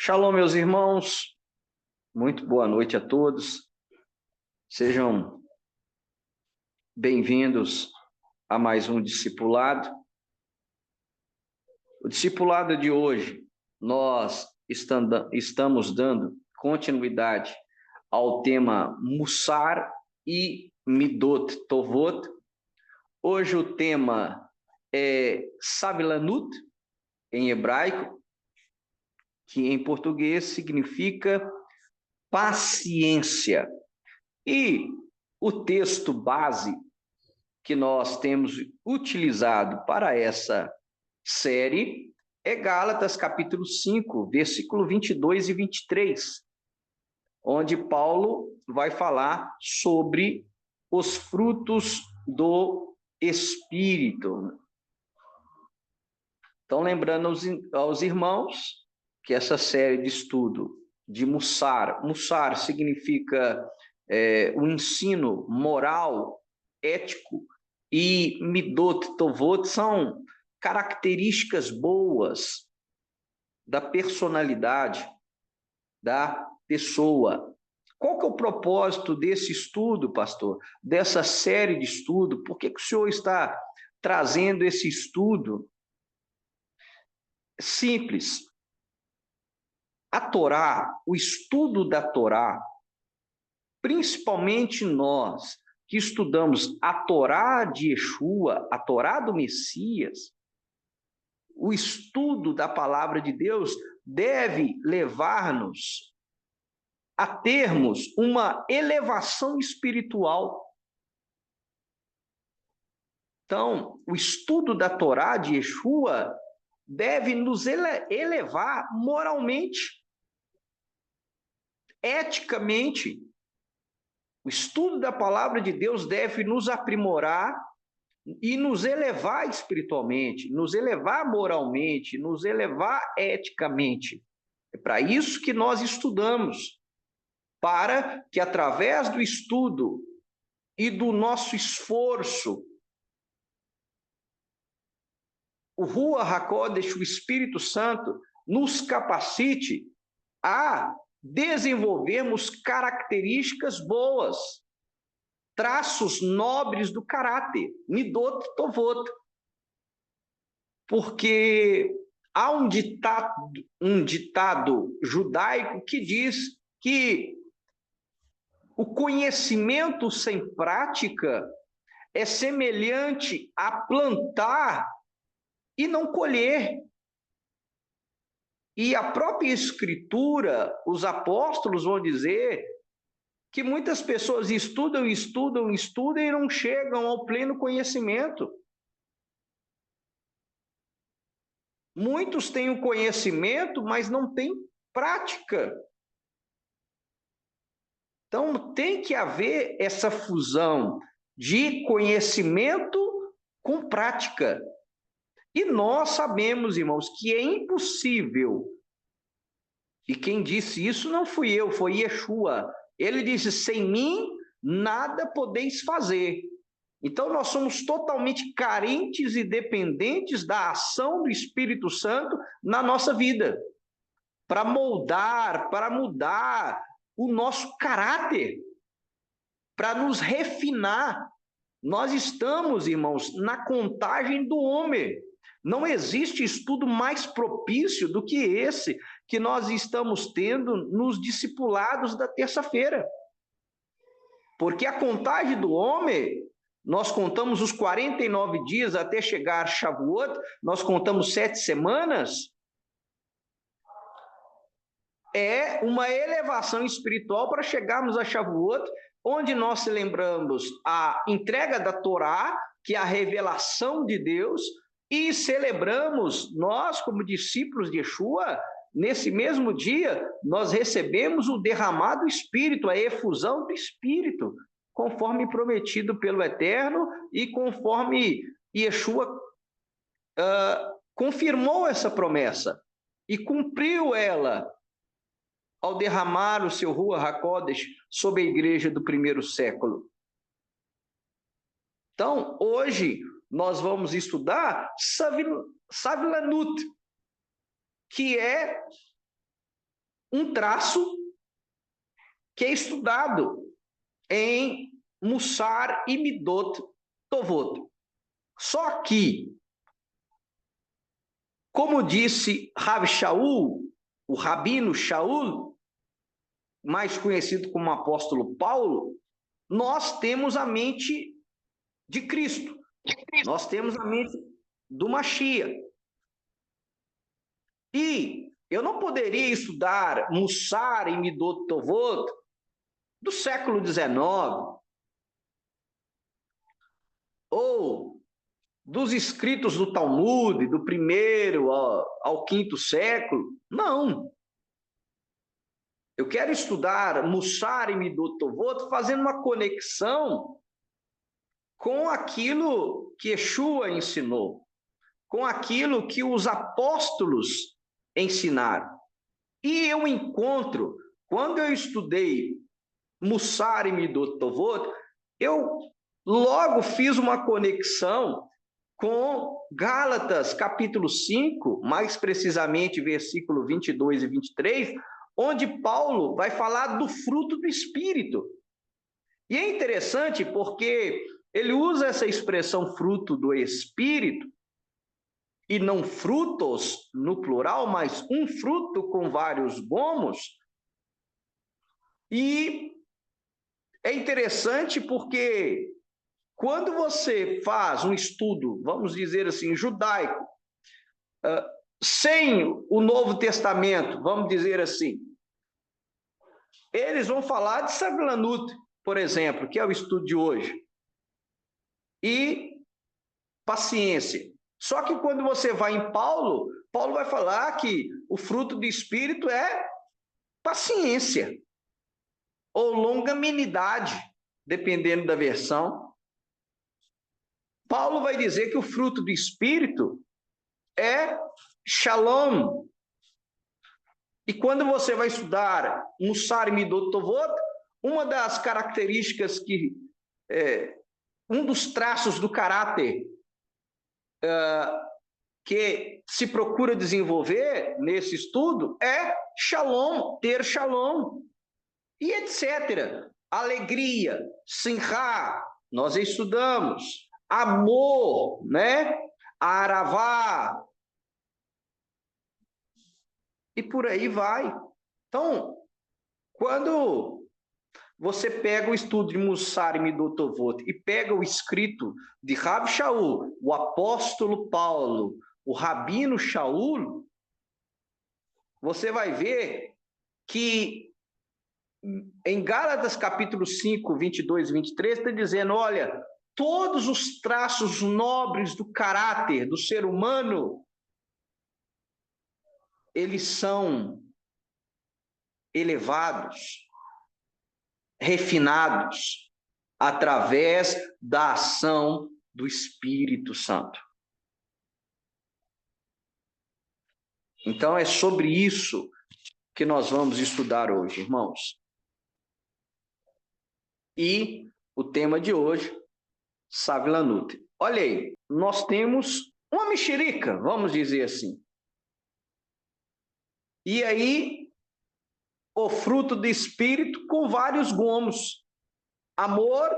Shalom, meus irmãos, muito boa noite a todos. Sejam bem-vindos a mais um discipulado. O discipulado de hoje, nós estamos dando continuidade ao tema Mussar e Midot Tovot. Hoje o tema é Savilanut, em hebraico, que em português significa paciência. E o texto base que nós temos utilizado para essa série é Gálatas capítulo 5, versículo 22 e 23, onde Paulo vai falar sobre os frutos do Espírito. Então, lembrando aos irmãos que essa série de estudo de Mussar significa o ensino moral, ético, e Midot Tovot são características boas da personalidade da pessoa. Qual que é o propósito desse estudo, pastor? Dessa série de estudo? Por que o senhor está trazendo esse estudo? Simples. A Torá, o estudo da Torá, principalmente nós que estudamos a Torá de Yeshua, a Torá do Messias, o estudo da palavra de Deus deve levar-nos a termos uma elevação espiritual. Então, o estudo da Torá de Yeshua deve nos elevar moralmente, eticamente. O estudo da palavra de Deus deve nos aprimorar e nos elevar espiritualmente, nos elevar moralmente, nos elevar eticamente. É para isso que nós estudamos, para que através do estudo e do nosso esforço, o Ruach HaKodesh, o Espírito Santo, nos capacite a desenvolvermos características boas, traços nobres do caráter, Midot Tovot. Porque há um ditado judaico que diz que o conhecimento sem prática é semelhante a plantar e não colher. E a própria Escritura, os apóstolos vão dizer que muitas pessoas estudam e não chegam ao pleno conhecimento. Muitos têm o conhecimento, mas não têm prática. Então, tem que haver essa fusão de conhecimento com prática. E nós sabemos, irmãos, que é impossível. E quem disse isso não fui eu, foi Yeshua. Ele disse: sem mim, nada podeis fazer. Então, nós somos totalmente carentes e dependentes da ação do Espírito Santo na nossa vida, para moldar, para mudar o nosso caráter, para nos refinar. Nós estamos, irmãos, na contagem do homem. Não existe estudo mais propício do que esse que nós estamos tendo nos discipulados da terça-feira. Porque a contagem do homem, nós contamos os 49 dias até chegar a Shavuot, nós contamos 7 semanas, é uma elevação espiritual para chegarmos a Shavuot, onde nós celebramos a entrega da Torá, que é a revelação de Deus, e celebramos, nós como discípulos de Yeshua, nesse mesmo dia, nós recebemos o derramado Espírito, a efusão do Espírito, conforme prometido pelo Eterno e conforme Yeshua confirmou essa promessa e cumpriu ela ao derramar o seu Ruach HaKodesh sobre a igreja do primeiro século. Então, hoje, nós vamos estudar Savilanut, que é um traço que é estudado em Mussar e Midot Tovot. Só que, como disse Rav Shaul, o Rabino Shaul, mais conhecido como apóstolo Paulo, nós temos a mente de Cristo. Nós temos a mente do Mashiach. E eu não poderia estudar Mussar e Midot Tovot do século XIX, ou dos escritos do Talmud, do primeiro ao quinto século. Não. Eu quero estudar Mussar e Midot Tovot fazendo uma conexão com aquilo que Yeshua ensinou, com aquilo que os apóstolos ensinaram. E eu encontro, quando eu estudei Mussar e Midot Tovot, eu logo fiz uma conexão com Gálatas, capítulo 5, mais precisamente versículo 22 e 23, onde Paulo vai falar do fruto do Espírito. E é interessante porque ele usa essa expressão fruto do Espírito, e não frutos no plural, mas um fruto com vários gomos. E é interessante porque quando você faz um estudo, vamos dizer assim, judaico, sem o Novo Testamento, vamos dizer assim, eles vão falar de Savlanut, por exemplo, que é o estudo de hoje, e paciência. Só que quando você vai em Paulo, Paulo vai falar que o fruto do Espírito é paciência, ou longanimidade, dependendo da versão. Paulo vai dizer que o fruto do Espírito é Shalom. E quando você vai estudar Mussar e Midot Tovot, uma das características um dos traços do caráter que se procura desenvolver nesse estudo é Shalom, ter Shalom, e etc. Alegria, Simcha, nós estudamos, amor, né? Aravá, e por aí vai. Então, quando você pega o estudo de Mussar e Midot Tovot e pega o escrito de Rav Shaul, o apóstolo Paulo, o rabino Shaul, você vai ver que em Gálatas capítulo 5, 22 e 23, está dizendo, olha, todos os traços nobres do caráter do ser humano, eles são elevados, refinados, através da ação do Espírito Santo. Então, é sobre isso que nós vamos estudar hoje, irmãos. E o tema de hoje, Savlanut. Olha aí, nós temos uma mexerica, vamos dizer assim. E aí, o fruto do Espírito com vários gomos. Amor,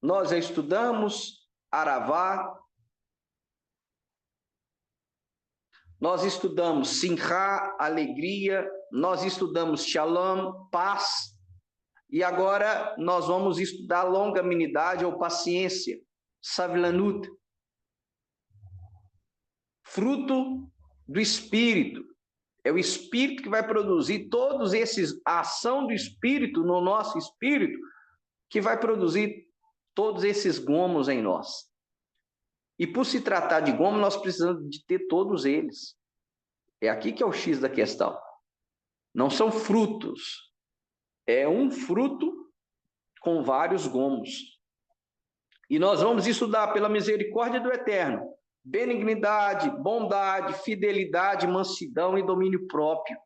nós já estudamos, Aravá, nós estudamos Simcha, alegria, nós estudamos Shalom, paz, e agora nós vamos estudar longanimidade ou paciência, Savlanut, fruto do Espírito. É o Espírito que vai produzir a ação do Espírito no nosso espírito, que vai produzir todos esses gomos em nós. E por se tratar de gomo, nós precisamos de ter todos eles. É aqui que é o X da questão. Não são frutos. É um fruto com vários gomos. E nós vamos estudar pela misericórdia do Eterno, benignidade, bondade, fidelidade, mansidão e domínio próprio.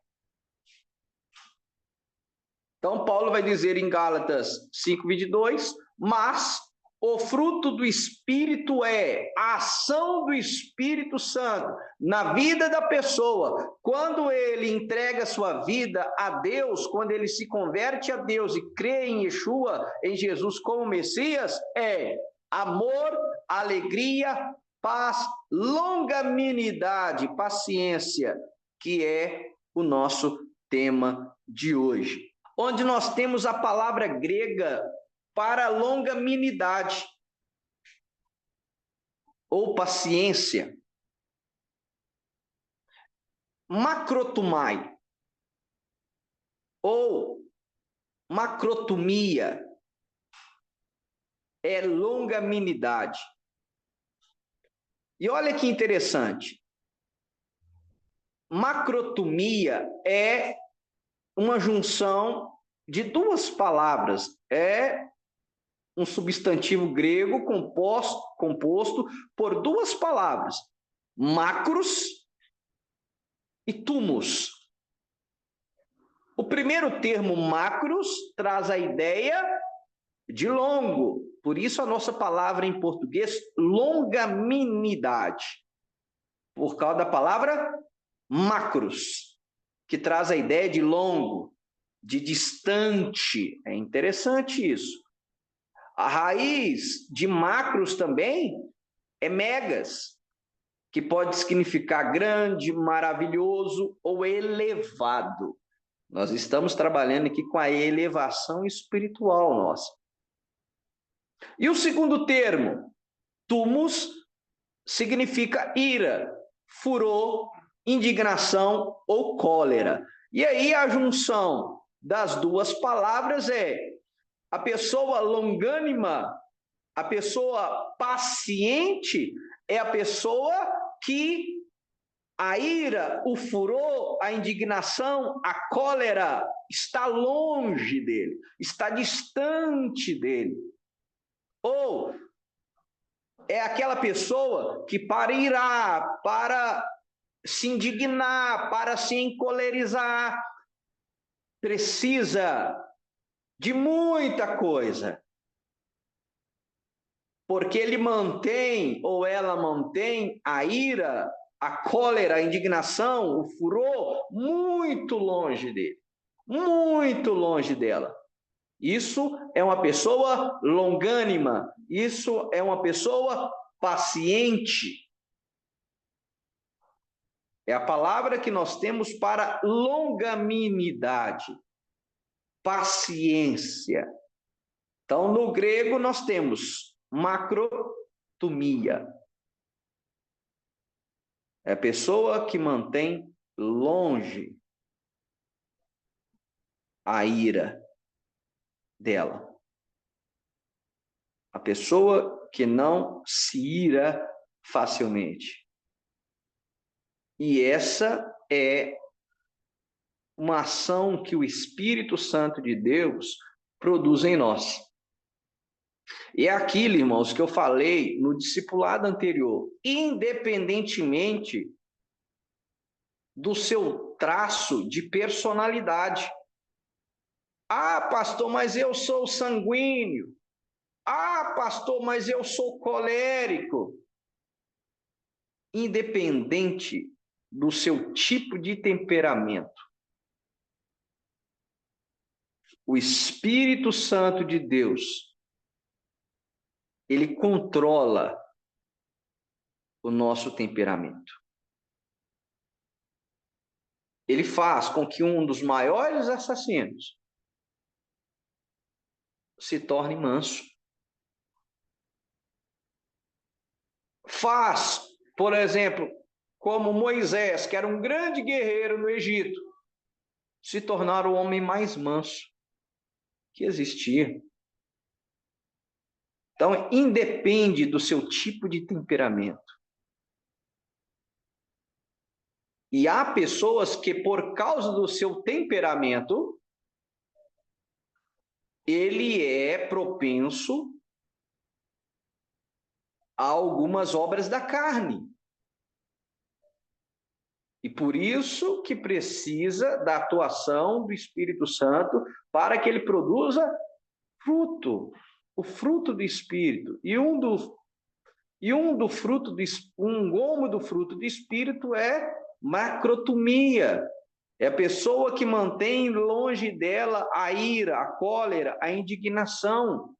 Então, Paulo vai dizer em Gálatas 5:22, mas O fruto do Espírito é a ação do Espírito Santo na vida da pessoa. Quando ele entrega sua vida a Deus, quando ele se converte a Deus e crê em Yeshua, em Jesus como Messias, é amor, alegria, paz, longanimidade, paciência, que é o nosso tema de hoje. Onde nós temos a palavra grega para longanimidade ou paciência. Macrotumai ou macrotomia é longanimidade. E olha que interessante. Macrotomia é uma junção de duas palavras. É um substantivo grego composto por duas palavras, macros e tumos. O primeiro termo, macros, traz a ideia de longo, por isso a nossa palavra em português, longanimidade, por causa da palavra macros, que traz a ideia de longo, de distante. É interessante isso. A raiz de macros também é megas, que pode significar grande, maravilhoso ou elevado. Nós estamos trabalhando aqui com a elevação espiritual nossa. E o segundo termo, tumos, significa ira, furor, indignação ou cólera. E aí a junção das duas palavras é a pessoa longânima, a pessoa paciente, é a pessoa que a ira, o furor, a indignação, a cólera está longe dele, está distante dele. Ou é aquela pessoa que para irar, para se indignar, para se encolerizar, precisa de muita coisa. Porque ele mantém, ou ela mantém, a ira, a cólera, a indignação, o furor, muito longe dele. Muito longe dela. Isso é uma pessoa longânima. Isso é uma pessoa paciente. É a palavra que nós temos para longanimidade. Paciência. Então, no grego, nós temos macrotomia. É a pessoa que mantém longe a ira dela. A pessoa que não se ira facilmente. E essa é uma ação que o Espírito Santo de Deus produz em nós. E é aquilo, irmãos, que eu falei no discipulado anterior. Independentemente do seu traço de personalidade. Ah, pastor, mas eu sou sanguíneo. Ah, pastor, mas eu sou colérico. Independente do seu tipo de temperamento, o Espírito Santo de Deus, ele controla o nosso temperamento. Ele faz com que um dos maiores assassinos se torne manso. Faz, por exemplo, como Moisés, que era um grande guerreiro no Egito, se tornar o homem mais manso que existia. Então, independe do seu tipo de temperamento. E há pessoas que, por causa do seu temperamento, ele é propenso a algumas obras da carne. E por isso que precisa da atuação do Espírito Santo para que ele produza fruto. o fruto do Espírito. Um gomo do fruto do Espírito é macrotomia. É a pessoa que mantém longe dela a ira, a cólera, a indignação.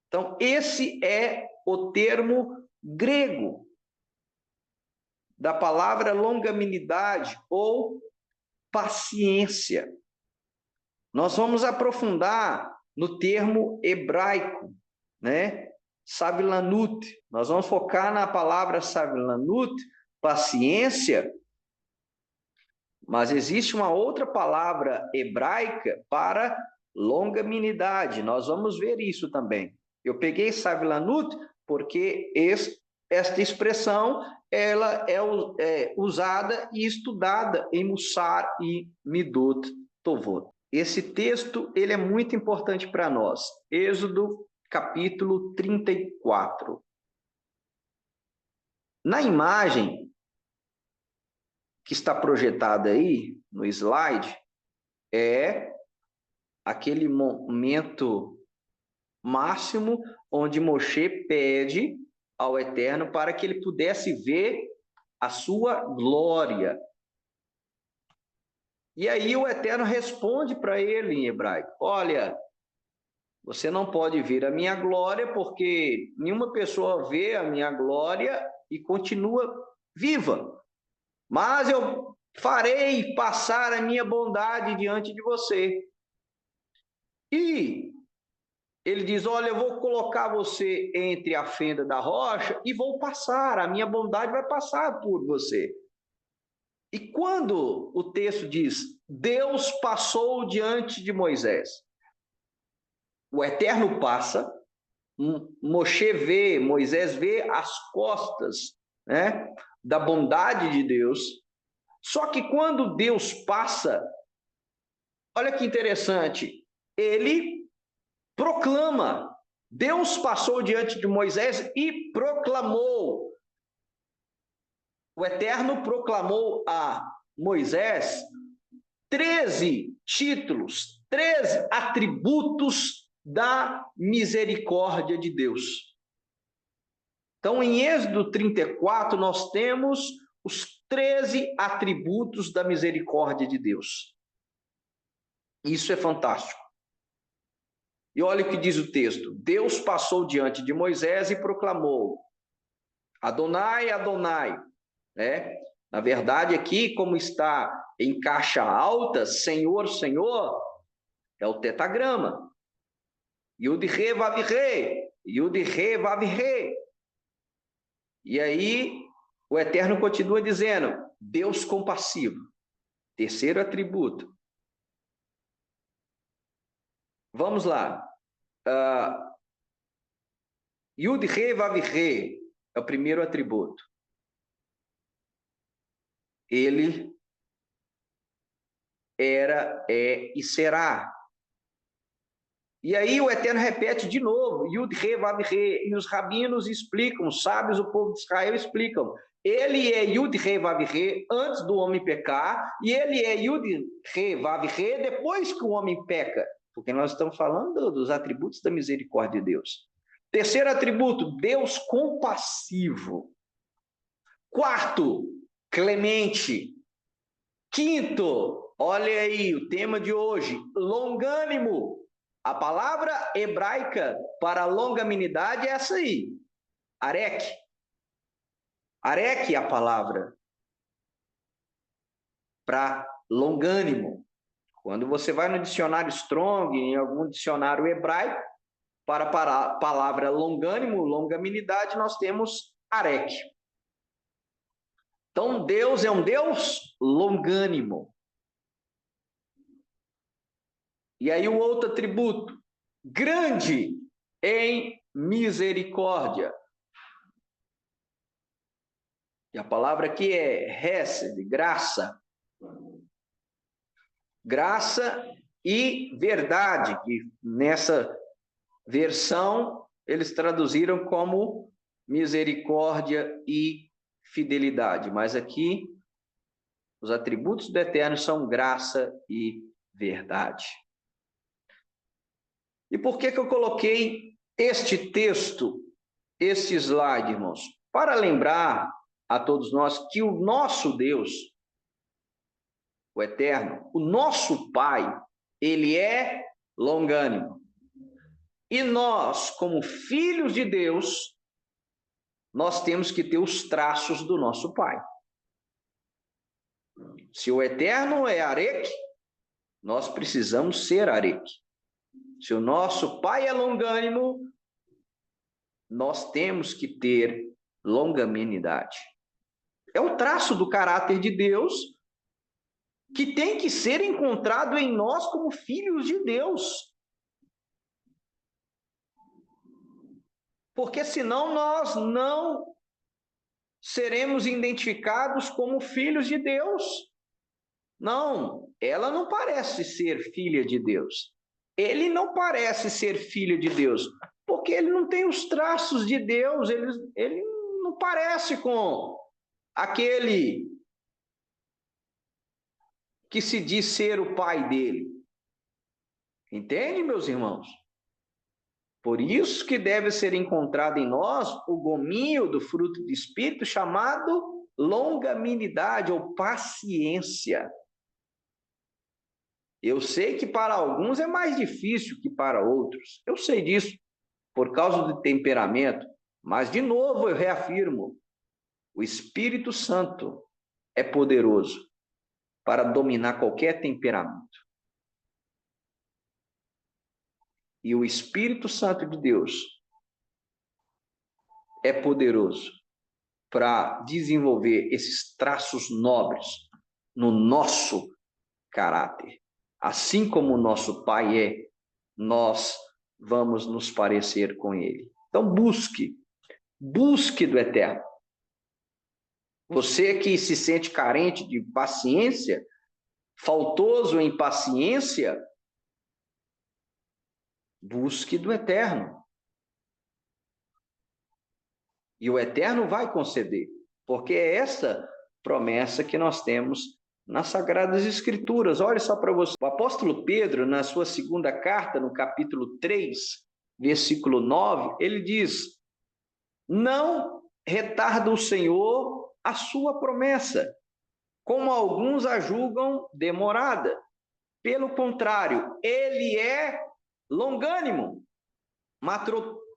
Então, esse é o termo grego da palavra longanimidade ou paciência. Nós vamos aprofundar no termo hebraico, né? Savilanut. Nós vamos focar na palavra savilanut, paciência, mas existe uma outra palavra hebraica para longanimidade. Nós vamos ver isso também. Eu peguei savilanut porque esta expressão ela é usada e estudada em Mussar e Midot Tovot. Esse texto ele é muito importante para nós. Êxodo, capítulo 34. Na imagem que está projetada aí no slide, é aquele momento máximo onde Moshe pede ao Eterno para que ele pudesse ver a sua glória. E aí o Eterno responde para ele em hebraico: olha, você não pode ver a minha glória, porque nenhuma pessoa vê a minha glória e continua viva. Mas eu farei passar a minha bondade diante de você. E ele diz: olha, eu vou colocar você entre a fenda da rocha e vou passar, a minha bondade vai passar por você. E quando o texto diz, Deus passou diante de Moisés, o Eterno passa, Moisés vê as costas, né, da bondade de Deus. Só que quando Deus passa, olha que interessante, ele proclama. Deus passou diante de Moisés e proclamou. O Eterno proclamou a Moisés 13 títulos, 13 atributos da misericórdia de Deus. Então, em Êxodo 34, nós temos os 13 atributos da misericórdia de Deus. Isso é fantástico. E olha o que diz o texto: Deus passou diante de Moisés e proclamou: Adonai, Adonai. Né? Na verdade, aqui, como está em caixa alta, Senhor, Senhor, é o tetagrama. Yud-Re, Vav-Re, Yud-Re, Vav-Re. E aí, o Eterno continua dizendo: Deus compassivo. Terceiro atributo. Vamos lá. Yud-Re, Vav-Re é o primeiro atributo. Ele era, é e será. E aí o Eterno repete de novo, Yud-Re, Vav-Re, e os rabinos explicam, os sábios, o povo de Israel explicam. Ele é Yud-Re, Vav-Re antes do homem pecar, e ele é Yud-Re, Vav-Re depois que o homem peca, porque nós estamos falando dos atributos da misericórdia de Deus. Terceiro atributo, Deus compassivo. Quarto, clemente. Quinto, olha aí o tema de hoje, longânimo. A palavra hebraica para longanimidade é essa aí, arek. Arek é a palavra para longânimo. Quando você vai no dicionário Strong, em algum dicionário hebraico, para a palavra longânimo, longanimidade, nós temos arek. Então, Deus é um Deus longânimo. E aí o outro atributo, grande em misericórdia. E a palavra aqui é hesed, graça. Graça e verdade, que nessa versão eles traduziram como misericórdia e fidelidade. Mas aqui os atributos do Eterno são graça e verdade. E por que eu coloquei este texto, este slide, irmãos? Para lembrar a todos nós que o nosso Deus, o Eterno, o nosso Pai, ele é longânimo. E nós, como filhos de Deus, nós temos que ter os traços do nosso Pai. Se o Eterno é Areque, nós precisamos ser Areque. Se o nosso Pai é longânimo, nós temos que ter longanimidade. É um traço do caráter de Deus que tem que ser encontrado em nós como filhos de Deus. Porque senão nós não seremos identificados como filhos de Deus. Não, ela não parece ser filha de Deus. Ele não parece ser filho de Deus, porque ele não tem os traços de Deus, ele não parece com aquele que se diz ser o pai dele. Entende, meus irmãos? Por isso que deve ser encontrado em nós o gominho do fruto do Espírito chamado longanimidade ou paciência. Eu sei que para alguns é mais difícil que para outros. Eu sei disso, por causa do temperamento. Mas, de novo, eu reafirmo, o Espírito Santo é poderoso para dominar qualquer temperamento. E o Espírito Santo de Deus é poderoso para desenvolver esses traços nobres no nosso caráter. Assim como o nosso Pai é, nós vamos nos parecer com Ele. Então busque do Eterno. Você que se sente carente de paciência, faltoso em paciência, busque do Eterno. E o Eterno vai conceder, porque é essa promessa que nós temos nas Sagradas Escrituras. Olha só para você. O apóstolo Pedro, na sua segunda carta, no capítulo 3, versículo 9, ele diz: não retarda o Senhor a sua promessa, como alguns a julgam demorada. Pelo contrário, ele é longânimo,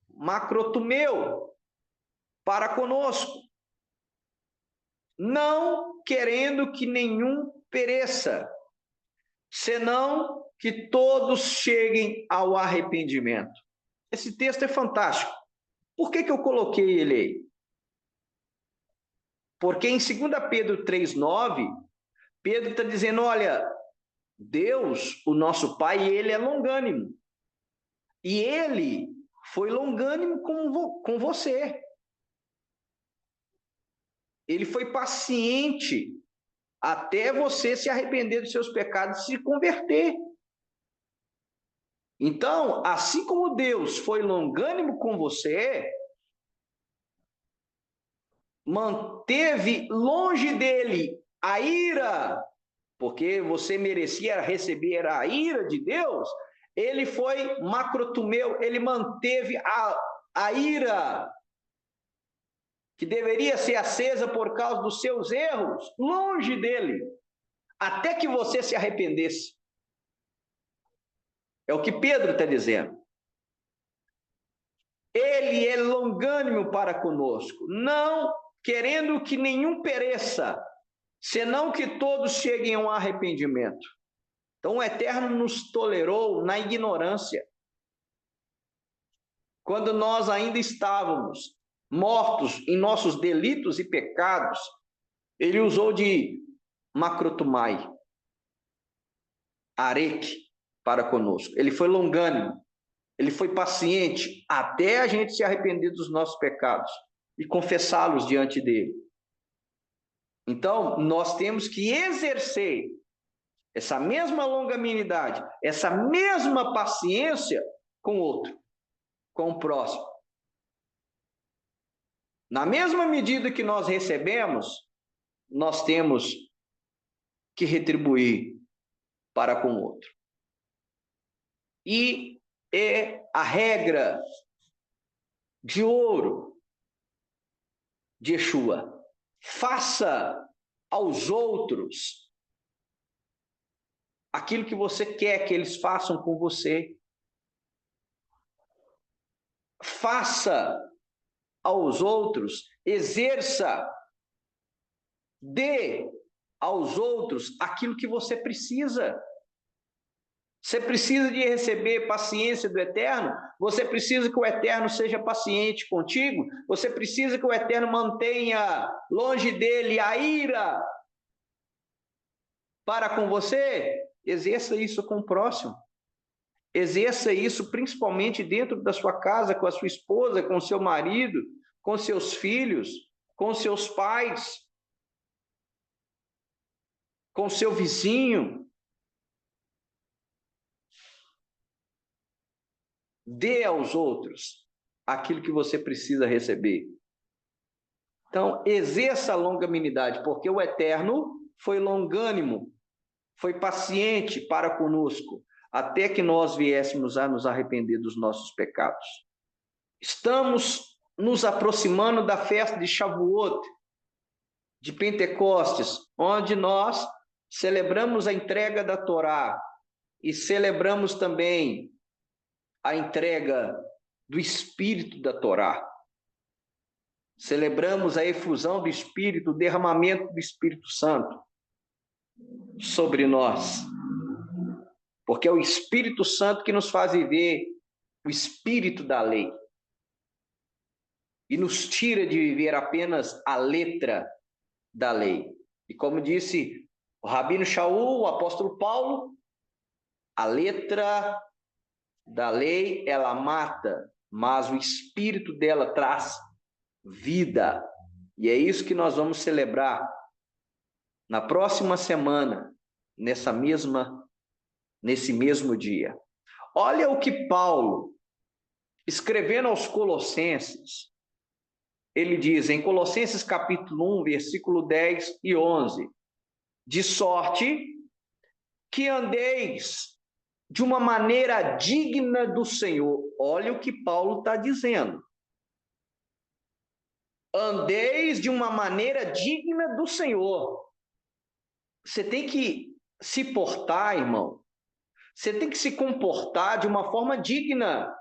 macrotumeu, para conosco, não querendo que nenhum pereça, senão que todos cheguem ao arrependimento. Esse texto é fantástico. Por que eu coloquei ele aí? Porque em 2 Pedro 3,9, Pedro está dizendo, olha, Deus, o nosso Pai, ele é longânimo. E ele foi longânimo com você. Ele foi paciente até você se arrepender dos seus pecados e se converter. Então, assim como Deus foi longânimo com você, manteve longe dele a ira, porque você merecia receber a ira de Deus, ele foi macrotumeu, ele manteve a ira que deveria ser acesa por causa dos seus erros, longe dele, até que você se arrependesse. É o que Pedro está dizendo. Ele é longânimo para conosco, não querendo que nenhum pereça, senão que todos cheguem a um arrependimento. Então o Eterno nos tolerou na ignorância. Quando nós ainda estávamos mortos em nossos delitos e pecados, ele usou de macrotumai, areque, para conosco. Ele foi longânimo, ele foi paciente até a gente se arrepender dos nossos pecados e confessá-los diante dele. Então, nós temos que exercer essa mesma longanimidade, essa mesma paciência com o outro, com o próximo. Na mesma medida que nós recebemos, nós temos que retribuir para com o outro. E é a regra de ouro de Yeshua. Faça aos outros aquilo que você quer que eles façam com você. Faça aos outros, exerça, dê aos outros aquilo que você precisa. Você precisa de receber paciência do Eterno? Você precisa que o Eterno seja paciente contigo? Você precisa que o Eterno mantenha longe dele a ira para com você? Exerça isso com o próximo. Exerça isso principalmente dentro da sua casa, com a sua esposa, com o seu marido, com seus filhos, com seus pais, com seu vizinho. Dê aos outros aquilo que você precisa receber. Então, exerça a longanimidade, porque o Eterno foi longânimo, foi paciente para conosco, até que nós viéssemos a nos arrepender dos nossos pecados. Estamos nos aproximando da festa de Shavuot, de Pentecostes, onde nós celebramos a entrega da Torá e celebramos também a entrega do Espírito da Torá. Celebramos a efusão do Espírito, o derramamento do Espírito Santo sobre nós. Porque é o Espírito Santo que nos faz viver o espírito da lei. E nos tira de viver apenas a letra da lei. E como disse o Rabino Shaul, o apóstolo Paulo, a letra da lei, ela mata, mas o espírito dela traz vida. E é isso que nós vamos celebrar na próxima semana, nesse mesmo dia. Olha o que Paulo, escrevendo aos Colossenses, ele diz em Colossenses capítulo 1, versículo 10 e 11, de sorte que andeis de uma maneira digna do Senhor. Olha o que Paulo está dizendo. Andeis de uma maneira digna do Senhor. Você tem que se portar, irmão. Você tem que se comportar de uma forma digna,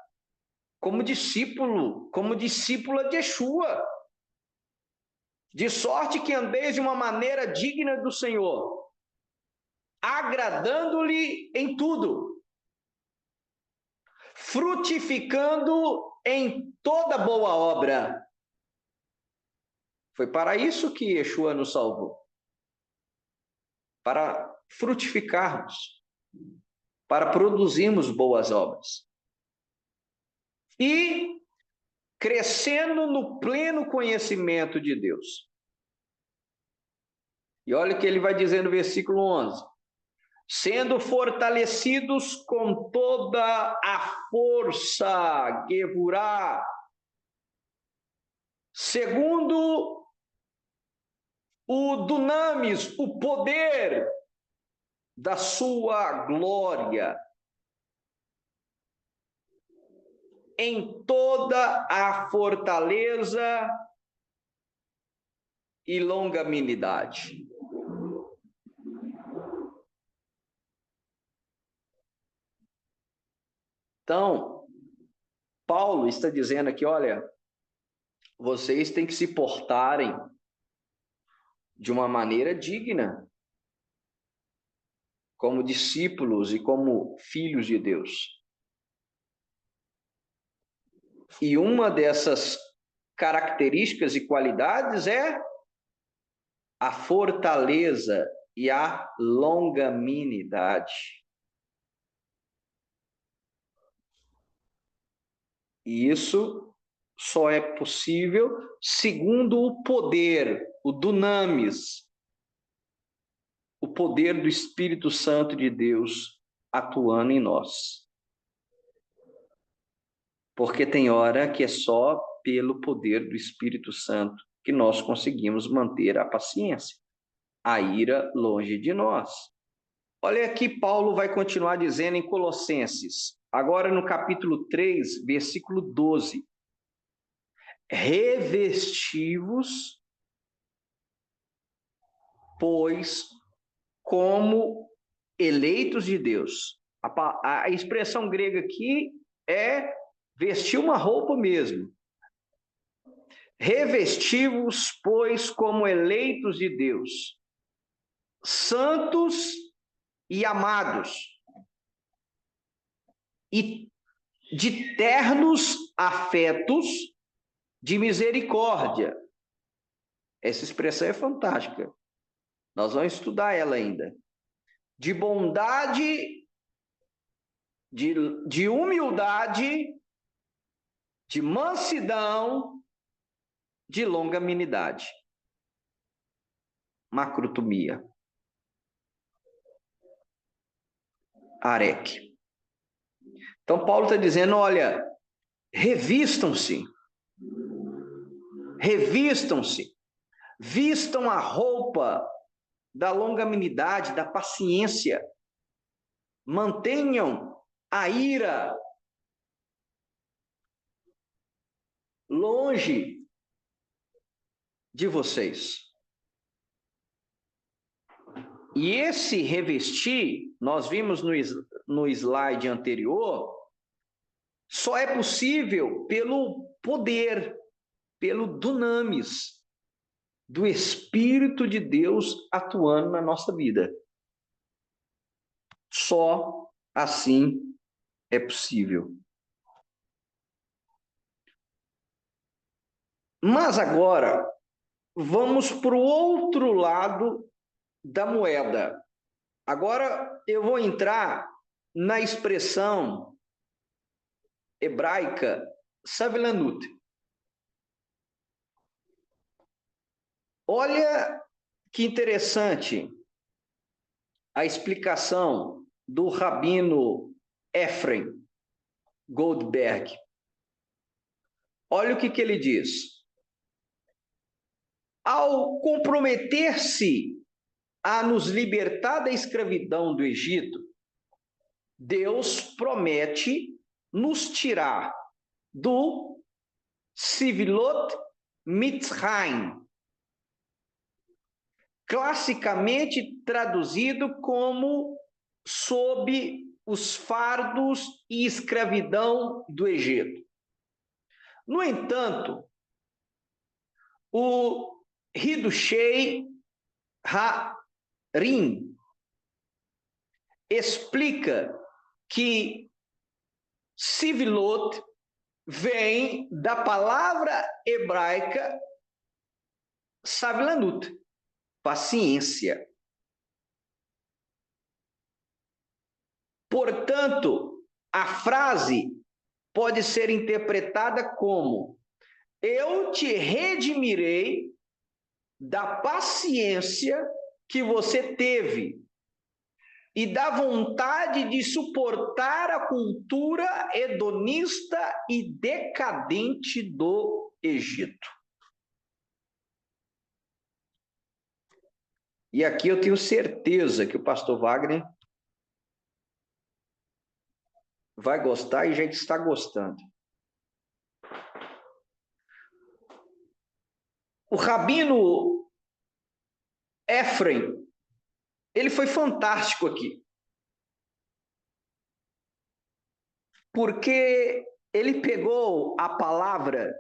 como discípulo, como discípula de Yeshua. De sorte que andeis de uma maneira digna do Senhor, agradando-lhe em tudo, frutificando em toda boa obra. Foi para isso que Yeshua nos salvou. Para frutificarmos, para produzirmos boas obras. E crescendo no pleno conhecimento de Deus. E olha o que ele vai dizer no versículo 11. Sendo fortalecidos com toda a força, Gevurá, segundo o dunamis, o poder da sua glória, em toda a fortaleza e longanimidade. Então, Paulo está dizendo aqui, olha, vocês têm que se portarem de uma maneira digna, como discípulos e como filhos de Deus. E uma dessas características e qualidades é a fortaleza e a longanimidade. E isso só é possível segundo o poder, o dunamis, o poder do Espírito Santo de Deus atuando em nós. Porque tem hora que é só pelo poder do Espírito Santo que nós conseguimos manter a paciência, a ira longe de nós. Olha aqui, Paulo vai continuar dizendo em Colossenses, Agora no capítulo 3, versículo 12. Revesti-vos, pois, como eleitos de Deus. A expressão grega aqui é vestir uma roupa mesmo. Revesti-vos, pois, como eleitos de Deus, santos e amados, e de ternos afetos de misericórdia. Essa expressão é fantástica. Nós vamos estudar ela ainda. De bondade, de humildade, de mansidão, de longanimidade. Macrotomia. Areque. Então, Paulo está dizendo, olha, revistam-se, vistam a roupa da longanimidade, da paciência, mantenham a ira longe de vocês. E esse revestir, nós vimos no slide anterior, só é possível pelo poder, pelo dunamis do Espírito de Deus atuando na nossa vida. Só assim é possível. Mas agora, vamos para o outro lado da moeda. Agora eu vou entrar na expressão hebraica savilanut. Olha que interessante a explicação do rabino Efrem Goldberg. Olha o que ele diz. Ao comprometer-se a nos libertar da escravidão do Egito, Deus promete nos tirar do Sivilot Mitzrayim, classicamente traduzido como sob os fardos e escravidão do Egito. No entanto, o Hidushei Harim explica que Sivilot vem da palavra hebraica Savilanut, paciência. Portanto, a frase pode ser interpretada como: eu te redimirei da paciência que você teve e da vontade de suportar a cultura hedonista e decadente do Egito. E aqui eu tenho certeza que o pastor Wagner vai gostar e já está gostando. O rabino Efrem, ele foi fantástico aqui. Porque ele pegou a palavra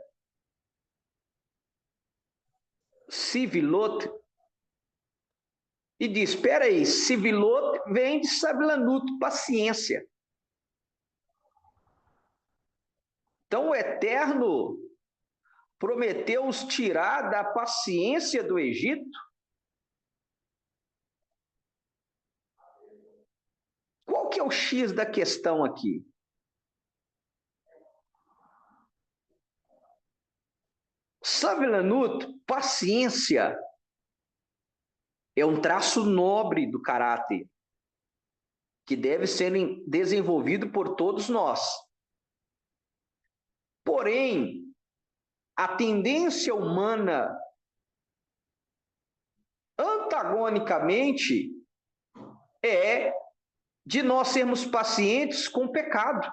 Sivilot e diz, espera aí, Sivilot vem de Savilanut, paciência. Então o Eterno prometeu os tirar da paciência do Egito. Qual que é o X da questão aqui? Savilanut, paciência, é um traço nobre do caráter, que deve ser desenvolvido por todos nós. Porém, a tendência humana, antagonicamente, é de nós sermos pacientes com o pecado.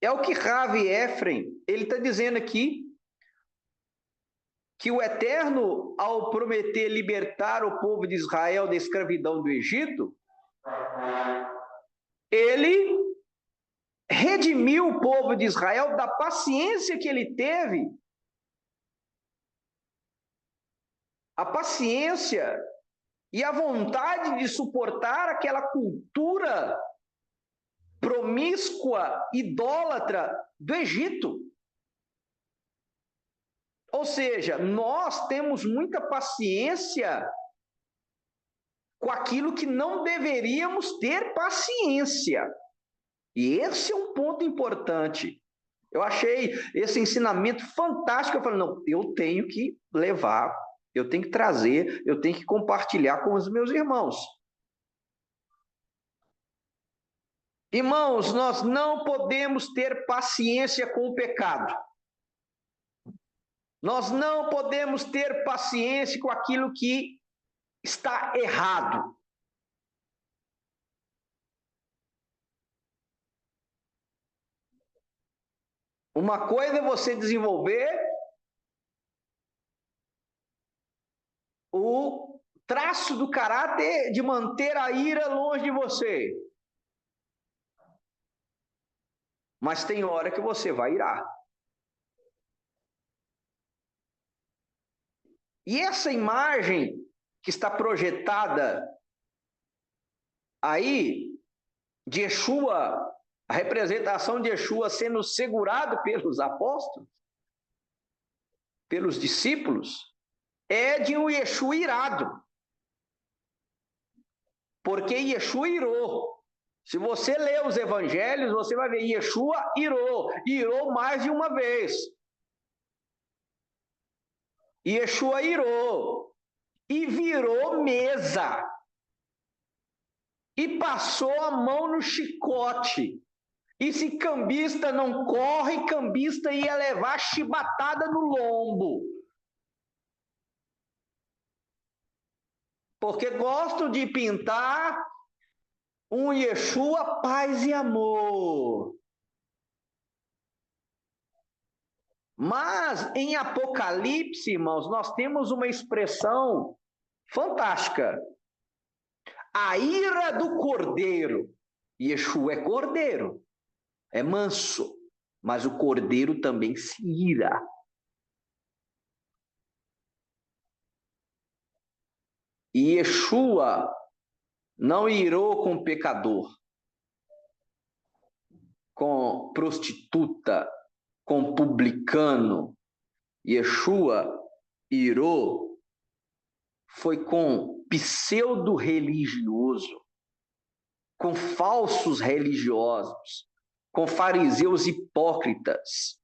É o que Ravi Efrem, ele está dizendo aqui, que o Eterno, ao prometer libertar o povo de Israel da escravidão do Egito, ele redimiu o povo de Israel da paciência que ele teve, a paciência e a vontade de suportar aquela cultura promíscua, idólatra do Egito. Ou seja, nós temos muita paciência com aquilo que não deveríamos ter paciência. E esse é um ponto importante. Eu achei esse ensinamento fantástico. Eu falei, não, eu tenho que levar, eu tenho que trazer, eu tenho que compartilhar com os meus irmãos. Irmãos, nós não podemos ter paciência com o pecado. Nós não podemos ter paciência com aquilo que está errado. Uma coisa é você desenvolver o traço do caráter de manter a ira longe de você. Mas tem hora que você vai irar. E essa imagem que está projetada aí, de Yeshua, a representação de Yeshua sendo segurado pelos apóstolos, pelos discípulos, é de um Yeshua irado. Porque Yeshua irou. Se você ler os evangelhos, você vai ver Yeshua irou mais de uma vez. Yeshua irou e virou mesa e passou a mão no chicote. E se cambista não corre, cambista ia levar chibatada no lombo. Porque gosto de pintar um Yeshua paz e amor. Mas em Apocalipse, irmãos, nós temos uma expressão fantástica. A ira do cordeiro. Yeshua é cordeiro, é manso, mas o cordeiro também se ira. E Yeshua não irou com pecador, com prostituta, com publicano. Yeshua irou foi com pseudo-religioso, com falsos religiosos, com fariseus hipócritas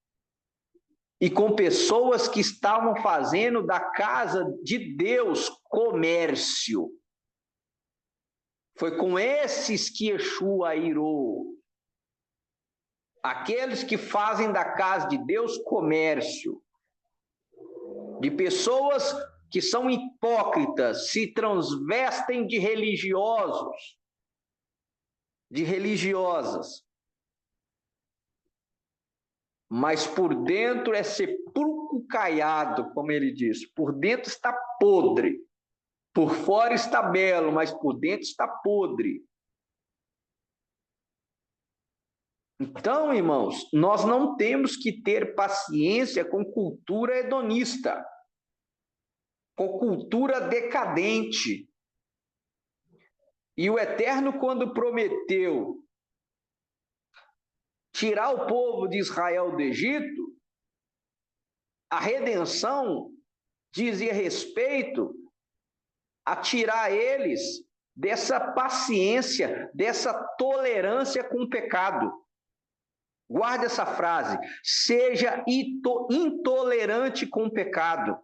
e com pessoas que estavam fazendo da casa de Deus comércio. Foi com esses que Yeshua irou. Aqueles que fazem da casa de Deus comércio. De pessoas que são hipócritas, se transvestem de religiosos, de religiosas. Mas por dentro é sepulcro caiado, como ele diz. Por dentro está podre. Por fora está belo, mas por dentro está podre. Então, irmãos, nós não temos que ter paciência com cultura hedonista, com cultura decadente. E o Eterno, quando prometeu tirar o povo de Israel do Egito, a redenção dizia respeito a tirar eles dessa paciência, dessa tolerância com o pecado. Guarde essa frase, seja intolerante com o pecado.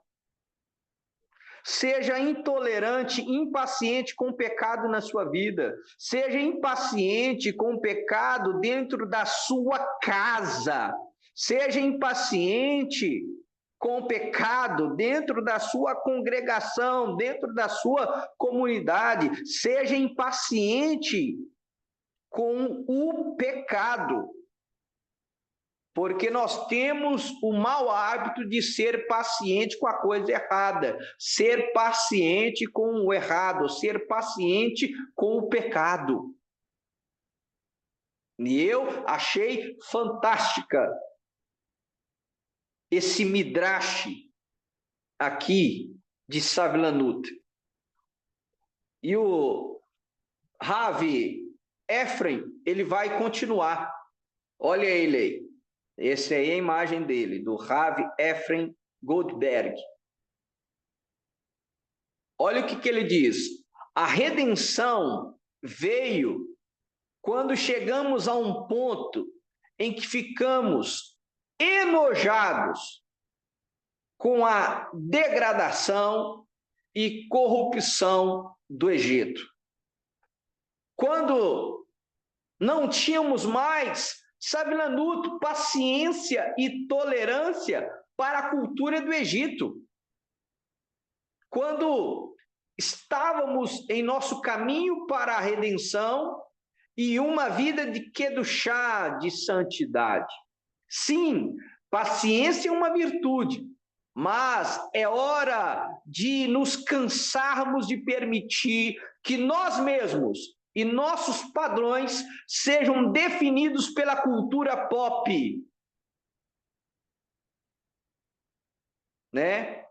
Seja intolerante, impaciente com o pecado na sua vida. Seja impaciente com o pecado dentro da sua casa. Seja impaciente com o pecado dentro da sua congregação, dentro da sua comunidade. Seja impaciente com o pecado. Porque nós temos o mau hábito de ser paciente com a coisa errada, ser paciente com o errado, ser paciente com o pecado. E eu achei fantástica esse midrash aqui de Savilanut. E o Ravi Efrem, ele vai continuar. Olha ele aí. Essa aí é a imagem dele, do Ravi Efrem Goldberg. Olha o que ele diz. A redenção veio quando chegamos a um ponto em que ficamos enojados com a degradação e corrupção do Egito. Quando não tínhamos mais Savilanut, paciência e tolerância para a cultura do Egito. Quando estávamos em nosso caminho para a redenção e uma vida de kedushá, de santidade. Sim, paciência é uma virtude, mas é hora de nos cansarmos de permitir que nós mesmos e nossos padrões sejam definidos pela cultura pop, né?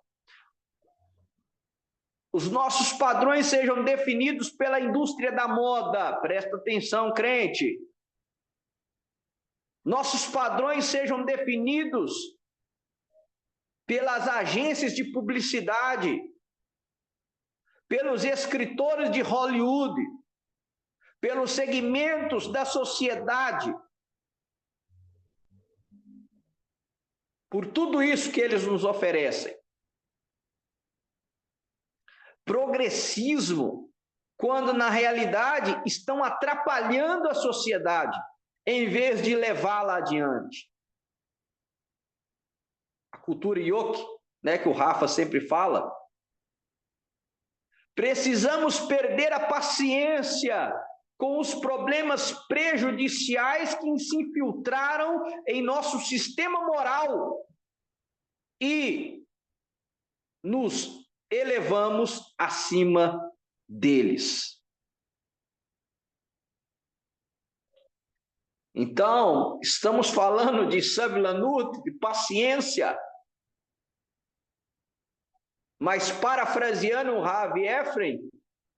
Os nossos padrões sejam definidos pela indústria da moda, presta atenção, crente. Nossos padrões sejam definidos pelas agências de publicidade, pelos escritores de Hollywood, pelos segmentos da sociedade, por tudo isso que eles nos oferecem. Progressismo, quando na realidade estão atrapalhando a sociedade, em vez de levá-la adiante. A cultura yoke, né, que o Rafa sempre fala. Precisamos perder a paciência com os problemas prejudiciais que se infiltraram em nosso sistema moral e nos elevamos acima deles. Então, estamos falando de Savilanut, de paciência, mas parafraseando o Ravi Efrem,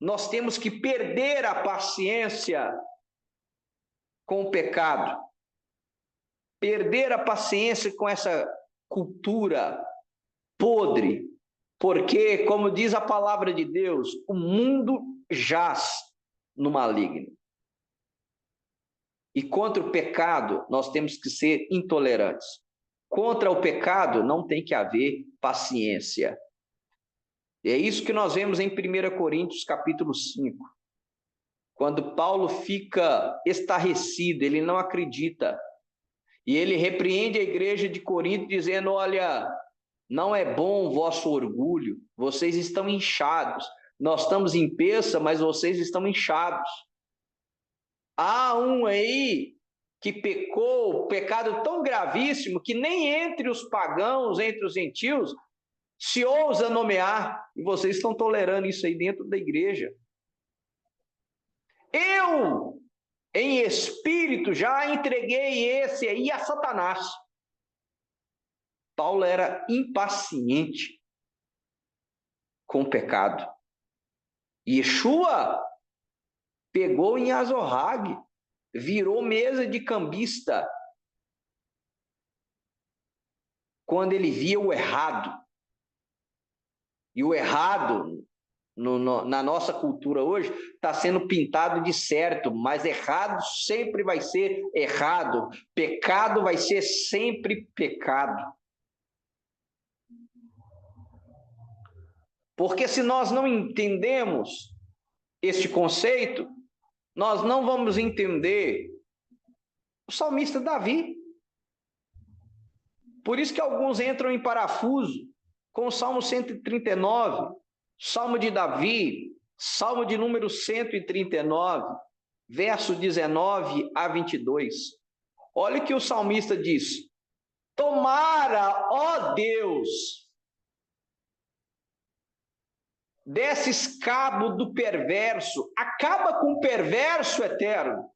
nós temos que perder a paciência com o pecado, perder a paciência com essa cultura podre, porque, como diz a palavra de Deus, o mundo jaz no maligno. E contra o pecado, nós temos que ser intolerantes. Contra o pecado, não tem que haver paciência. E é isso que nós vemos em 1 Coríntios, capítulo 5. Quando Paulo fica estarrecido, ele não acredita. E ele repreende a igreja de Corinto, dizendo, olha, não é bom o vosso orgulho, vocês estão inchados. Nós estamos em peça, mas vocês estão inchados. Há um aí que pecou, pecado tão gravíssimo, que nem entre os pagãos, entre os gentios, se ousa nomear, e vocês estão tolerando isso aí dentro da igreja. Eu, em espírito, já entreguei esse aí a Satanás. Paulo era impaciente com o pecado. Yeshua pegou em Azorrague, virou mesa de cambista quando ele via o errado. E o errado, na nossa cultura hoje, está sendo pintado de certo, mas errado sempre vai ser errado. Pecado vai ser sempre pecado. Porque se nós não entendemos este conceito, nós não vamos entender o salmista Davi. Por isso que alguns entram em parafuso com o Salmo 139, Salmo de Davi, Salmo de número 139, verso 19 a 22. Olha o que o salmista diz: Tomara, ó Deus, desses cabo do perverso, acaba com o perverso eterno.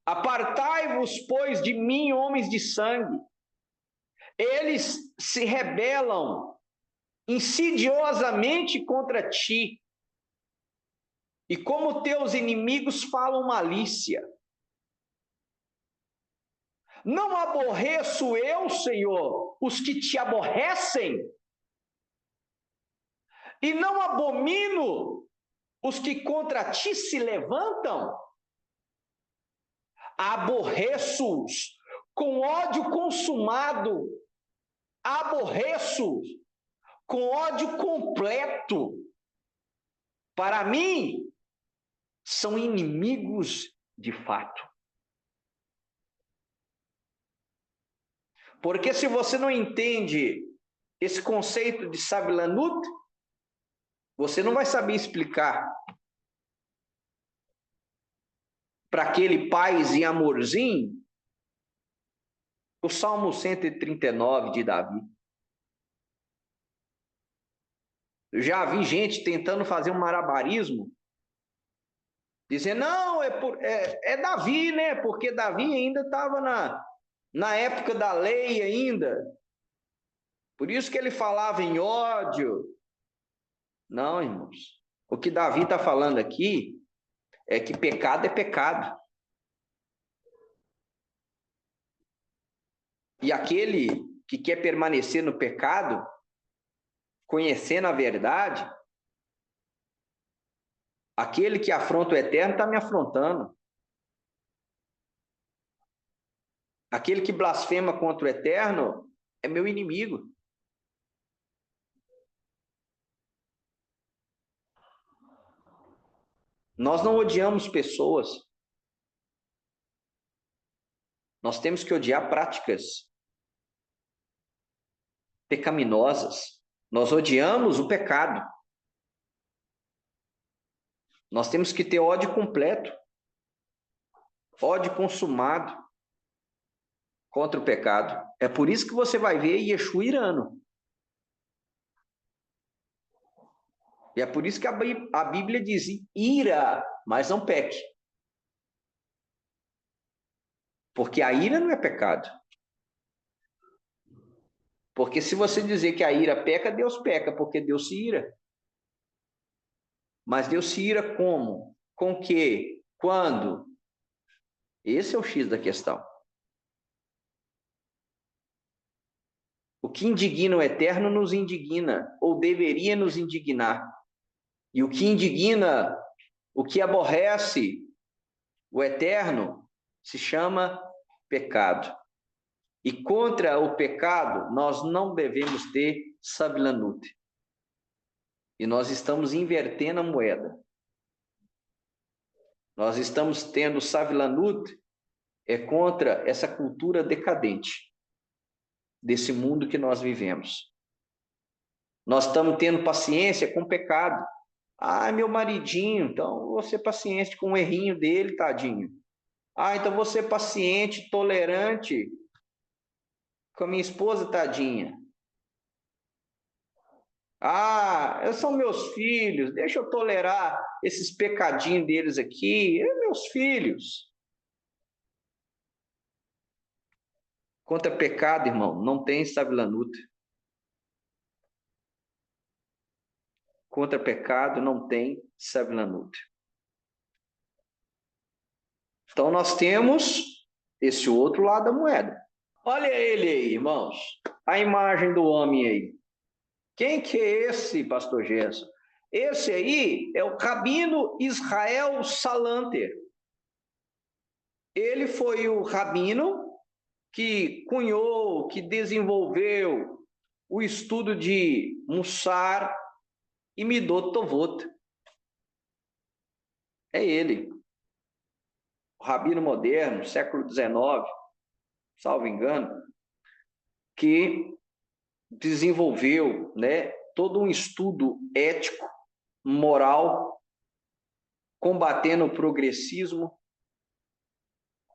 Apartai-vos, pois, de mim, homens de sangue. Eles se rebelam insidiosamente contra ti, e como teus inimigos falam malícia. Não aborreço eu, Senhor, os que te aborrecem, e não abomino os que contra ti se levantam? Aborreço-os com ódio consumado, aborreço-os com ódio completo. Para mim, são inimigos de fato. Porque se você não entende esse conceito de Savilanut, você não vai saber explicar para aquele paz e amorzinho o Salmo 139 de Davi. Eu já vi gente tentando fazer um malabarismo, dizendo, não, é Davi, né? Porque Davi ainda estava na época da lei ainda. Por isso que ele falava em ódio. Não, irmãos. O que Davi está falando aqui é que pecado é pecado. E aquele que quer permanecer no pecado, conhecendo a verdade, aquele que afronta o eterno está me afrontando. Aquele que blasfema contra o eterno é meu inimigo. Nós não odiamos pessoas. Nós temos que odiar práticas pecaminosas. Nós odiamos o pecado. Nós temos que ter ódio completo, ódio consumado contra o pecado. É por isso que você vai ver Yeshua irando. E é por isso que a Bíblia diz, ira, mas não peque. Porque a ira não é pecado. Porque se você dizer que a ira peca, Deus peca, porque Deus se ira. Mas Deus se ira como? Com que? Quando? Esse é o X da questão. O que indigna o eterno nos indigna, ou deveria nos indignar. E o que indigna, o que aborrece o eterno, se chama pecado. E contra o pecado, nós não devemos ter sabilanute. E nós estamos invertendo a moeda. Nós estamos tendo sabilanute contra essa cultura decadente desse mundo que nós vivemos. Nós estamos tendo paciência com o pecado. Ah, meu maridinho, então vou ser paciente com o errinho dele, tadinho. Ah, então vou ser paciente, tolerante com a minha esposa, tadinha. Ah, são meus filhos, deixa eu tolerar esses pecadinhos deles aqui, meus filhos. Contra pecado, irmão, não tem sabilanuta. Contra pecado não tem sabilanuta. Então nós temos esse outro lado da moeda. Olha ele aí, irmãos. A imagem do homem aí. Quem que é esse, pastor Gerson? Esse aí é o Rabino Israel Salanter. Ele foi o rabino que cunhou, que desenvolveu o estudo de Mussar e Midot Tovot. É ele. O rabino moderno, século XIX, salvo engano, que desenvolveu, né, todo um estudo ético, moral, combatendo o progressismo,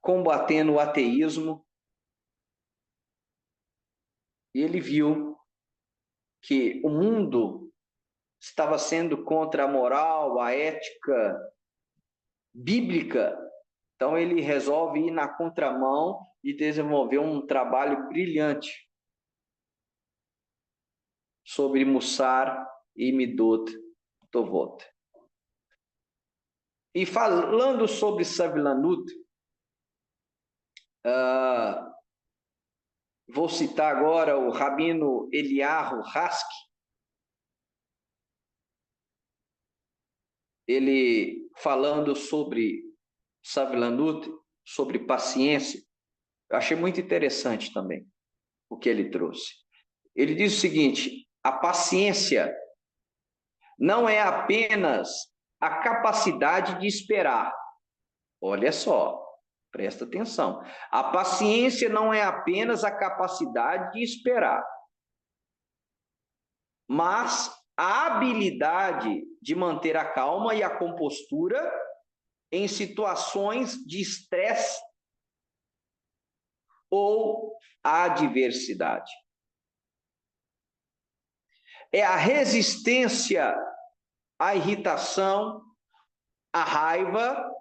combatendo o ateísmo, e ele viu que o mundo estava sendo contra a moral, a ética bíblica. Então ele resolve ir na contramão e desenvolver um trabalho brilhante sobre Mussar e Midot Tovot. E falando sobre Savilanut, vou citar agora o Rabino Eliyahu Hask. Ele falando sobre Savilanut, sobre paciência, eu achei muito interessante também o que ele trouxe. Ele diz o seguinte: a paciência não é apenas a capacidade de esperar. Olha só, presta atenção. A paciência não é apenas a capacidade de esperar, mas a habilidade de manter a calma e a compostura em situações de estresse ou adversidade. É a resistência à irritação, à raiva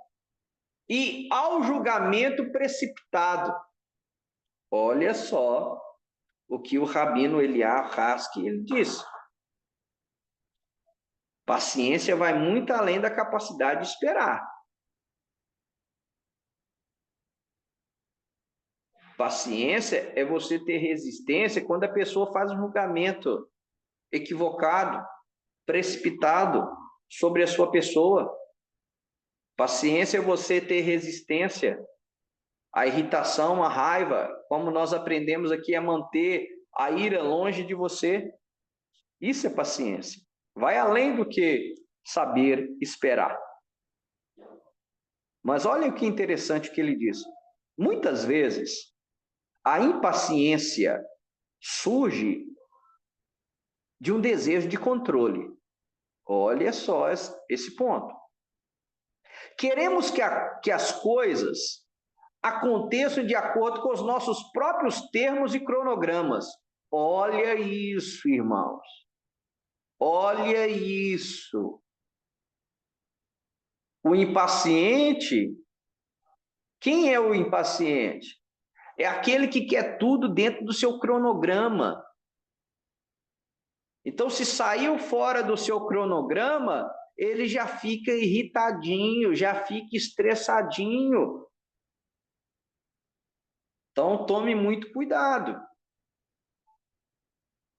e ao julgamento precipitado. Olha só o que o Rabino Eliyahu Hask ele disse. Paciência vai muito além da capacidade de esperar. Paciência é você ter resistência quando a pessoa faz um julgamento equivocado, precipitado sobre a sua pessoa. Paciência é você ter resistência à irritação, à raiva, como nós aprendemos aqui a manter a ira longe de você. Isso é paciência. Vai além do que saber esperar. Mas olha o que interessante que ele diz. Muitas vezes, a impaciência surge de um desejo de controle. Olha só esse ponto. Queremos que as coisas aconteçam de acordo com os nossos próprios termos e cronogramas. Olha isso, irmãos. Olha isso. O impaciente, quem é o impaciente? É aquele que quer tudo dentro do seu cronograma. Então, se saiu fora do seu cronograma, ele já fica irritadinho, já fica estressadinho. Então, tome muito cuidado.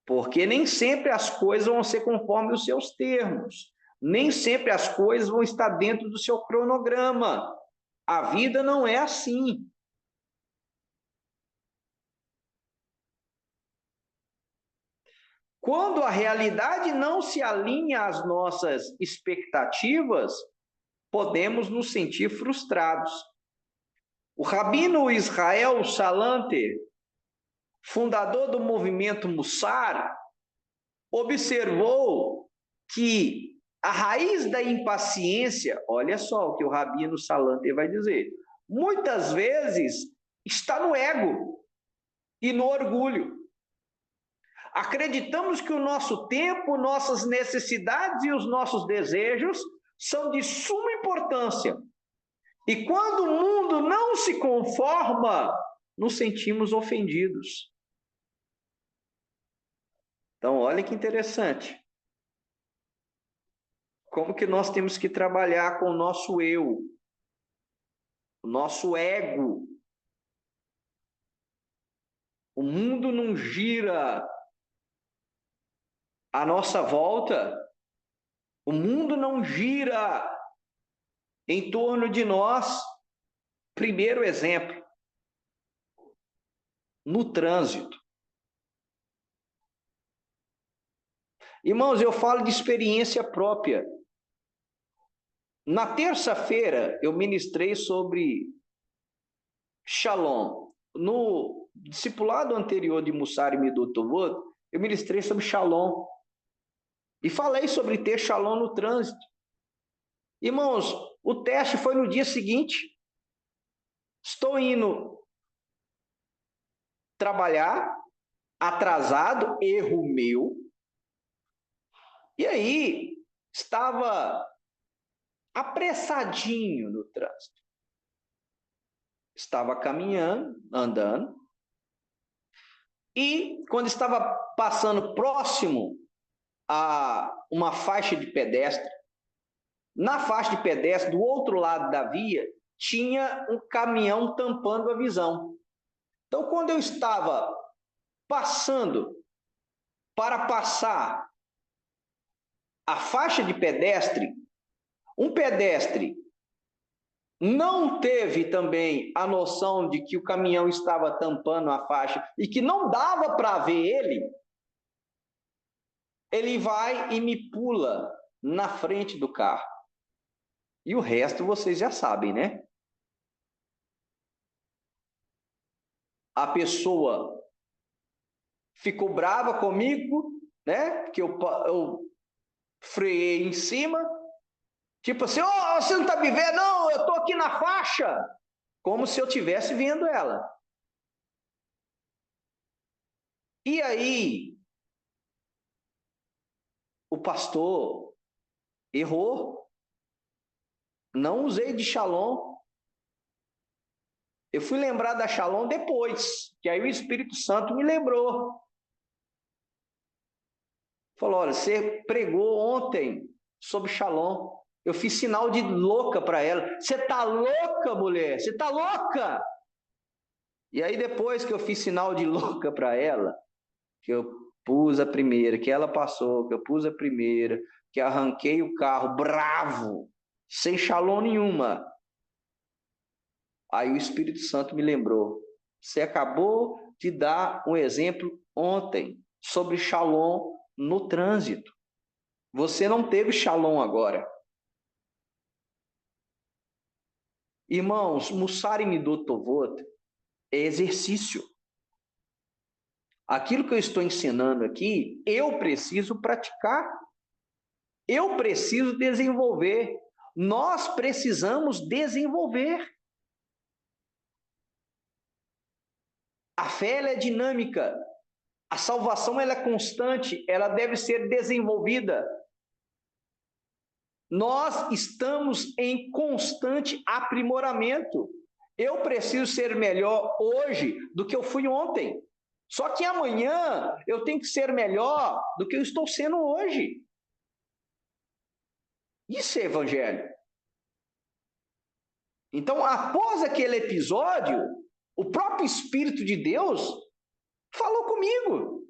Porque nem sempre as coisas vão ser conforme os seus termos. Nem sempre as coisas vão estar dentro do seu cronograma. A vida não é assim. Quando a realidade não se alinha às nossas expectativas, podemos nos sentir frustrados. O rabino Israel Salanter, fundador do movimento Mussar, observou que a raiz da impaciência, olha só o que o rabino Salanter vai dizer, muitas vezes está no ego e no orgulho. Acreditamos que o nosso tempo, nossas necessidades e os nossos desejos são de suma importância. E quando o mundo não se conforma, nos sentimos ofendidos. Então, olha que interessante. Como que nós temos que trabalhar com o nosso eu, o nosso ego. O mundo não gira à nossa volta. O mundo não gira em torno de nós. Primeiro exemplo, no trânsito. Irmãos, eu falo de experiência própria. Na terça-feira, eu ministrei sobre Shalom. No discipulado anterior de Mussar e Midot Tovot, eu ministrei sobre Shalom. E falei sobre ter Shalom no trânsito. Irmãos, o teste foi no dia seguinte. Estou indo trabalhar, atrasado, erro meu. E aí, estava apressadinho no trânsito. Estava caminhando, andando. E quando estava passando próximo a uma faixa de pedestre, na faixa de pedestre, do outro lado da via, tinha um caminhão tampando a visão. Então, quando eu estava passando para passar a faixa de pedestre, um pedestre não teve também a noção de que o caminhão estava tampando a faixa e que não dava para ver ele vai e me pula na frente do carro. E o resto vocês já sabem, né? A pessoa ficou brava comigo, né? Porque eu freiei em cima. Tipo assim, oh, você não tá me vendo? Não, eu tô aqui na faixa. Como se eu estivesse vendo ela. E aí, o pastor errou. Não usei de Shalom. Eu fui lembrar da Shalom depois, que aí o Espírito Santo me lembrou. Falou, olha, você pregou ontem sobre Shalom. Eu fiz sinal de louca para ela. Você tá louca, mulher? Você tá louca? E aí depois que eu fiz sinal de louca para ela, que eu pus a primeira, que ela passou, que eu pus a primeira, que arranquei o carro bravo, sem Shalom nenhuma. Aí o Espírito Santo me lembrou. Você acabou de dar um exemplo ontem sobre Shalom no trânsito. Você não teve Shalom agora. Irmãos, Mussar e Midot Tovot é exercício. Aquilo que eu estou ensinando aqui, eu preciso praticar. Eu preciso desenvolver. Nós precisamos desenvolver. A fé ela é dinâmica. A salvação ela é constante. Ela deve ser desenvolvida. Nós estamos em constante aprimoramento. Eu preciso ser melhor hoje do que eu fui ontem. Só que amanhã eu tenho que ser melhor do que eu estou sendo hoje. Isso é evangelho. Então, após aquele episódio, o próprio Espírito de Deus falou comigo.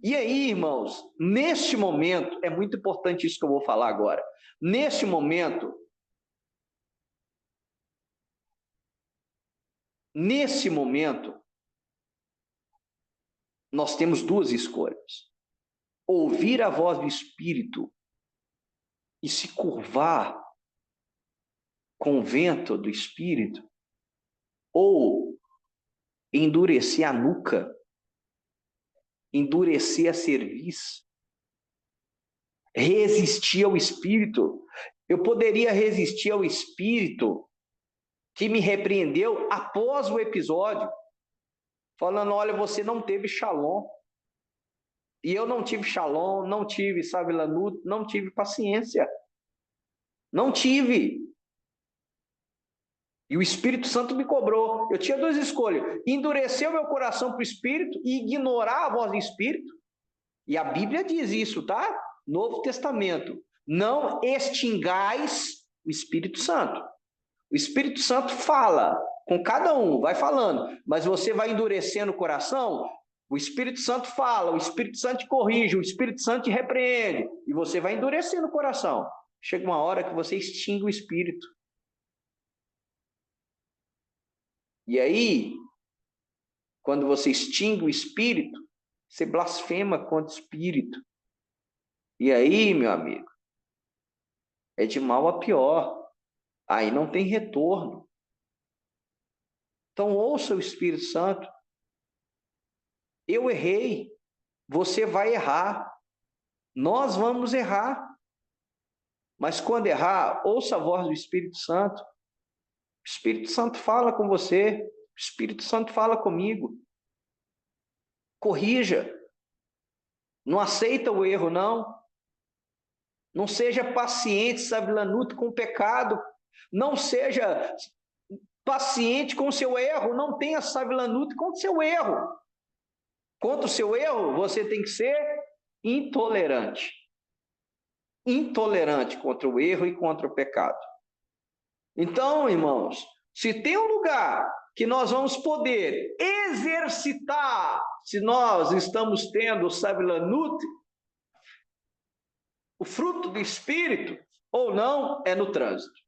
E aí, irmãos, neste momento, é muito importante isso que eu vou falar agora. Neste momento, nós temos duas escolhas. Ouvir a voz do Espírito e se curvar com o vento do Espírito, ou endurecer a nuca, endurecer a cerviz, resistir ao Espírito. Eu poderia resistir ao Espírito que me repreendeu após o episódio, falando, olha, você não teve Shalom. E eu não tive Shalom, não tive Savilanut, não tive paciência. Não tive. E o Espírito Santo me cobrou. Eu tinha duas escolhas: endurecer o meu coração para o Espírito e ignorar a voz do Espírito. E a Bíblia diz isso, tá? Novo Testamento. Não extingais o Espírito Santo. O Espírito Santo fala com cada um, vai falando. Mas você vai endurecendo o coração, o Espírito Santo fala, o Espírito Santo te corrige, o Espírito Santo te repreende. E você vai endurecendo o coração. Chega uma hora que você extingue o Espírito. E aí, quando você extingue o Espírito, você blasfema contra o Espírito. E aí, meu amigo, é de mal a pior. Aí não tem retorno. Então, ouça o Espírito Santo. Eu errei. Você vai errar. Nós vamos errar. Mas quando errar, ouça a voz do Espírito Santo. O Espírito Santo fala com você, o Espírito Santo fala comigo. Corrija. Não aceita o erro, não. Não seja paciente, Savilanuto, com o pecado. Não seja paciente com o seu erro. Não tenha Savilanuto com o seu erro. Contra o seu erro, você tem que ser intolerante. Intolerante contra o erro e contra o pecado. Então, irmãos, se tem um lugar que nós vamos poder exercitar, se nós estamos tendo o Savilanuto, o fruto do Espírito, ou não, é no trânsito.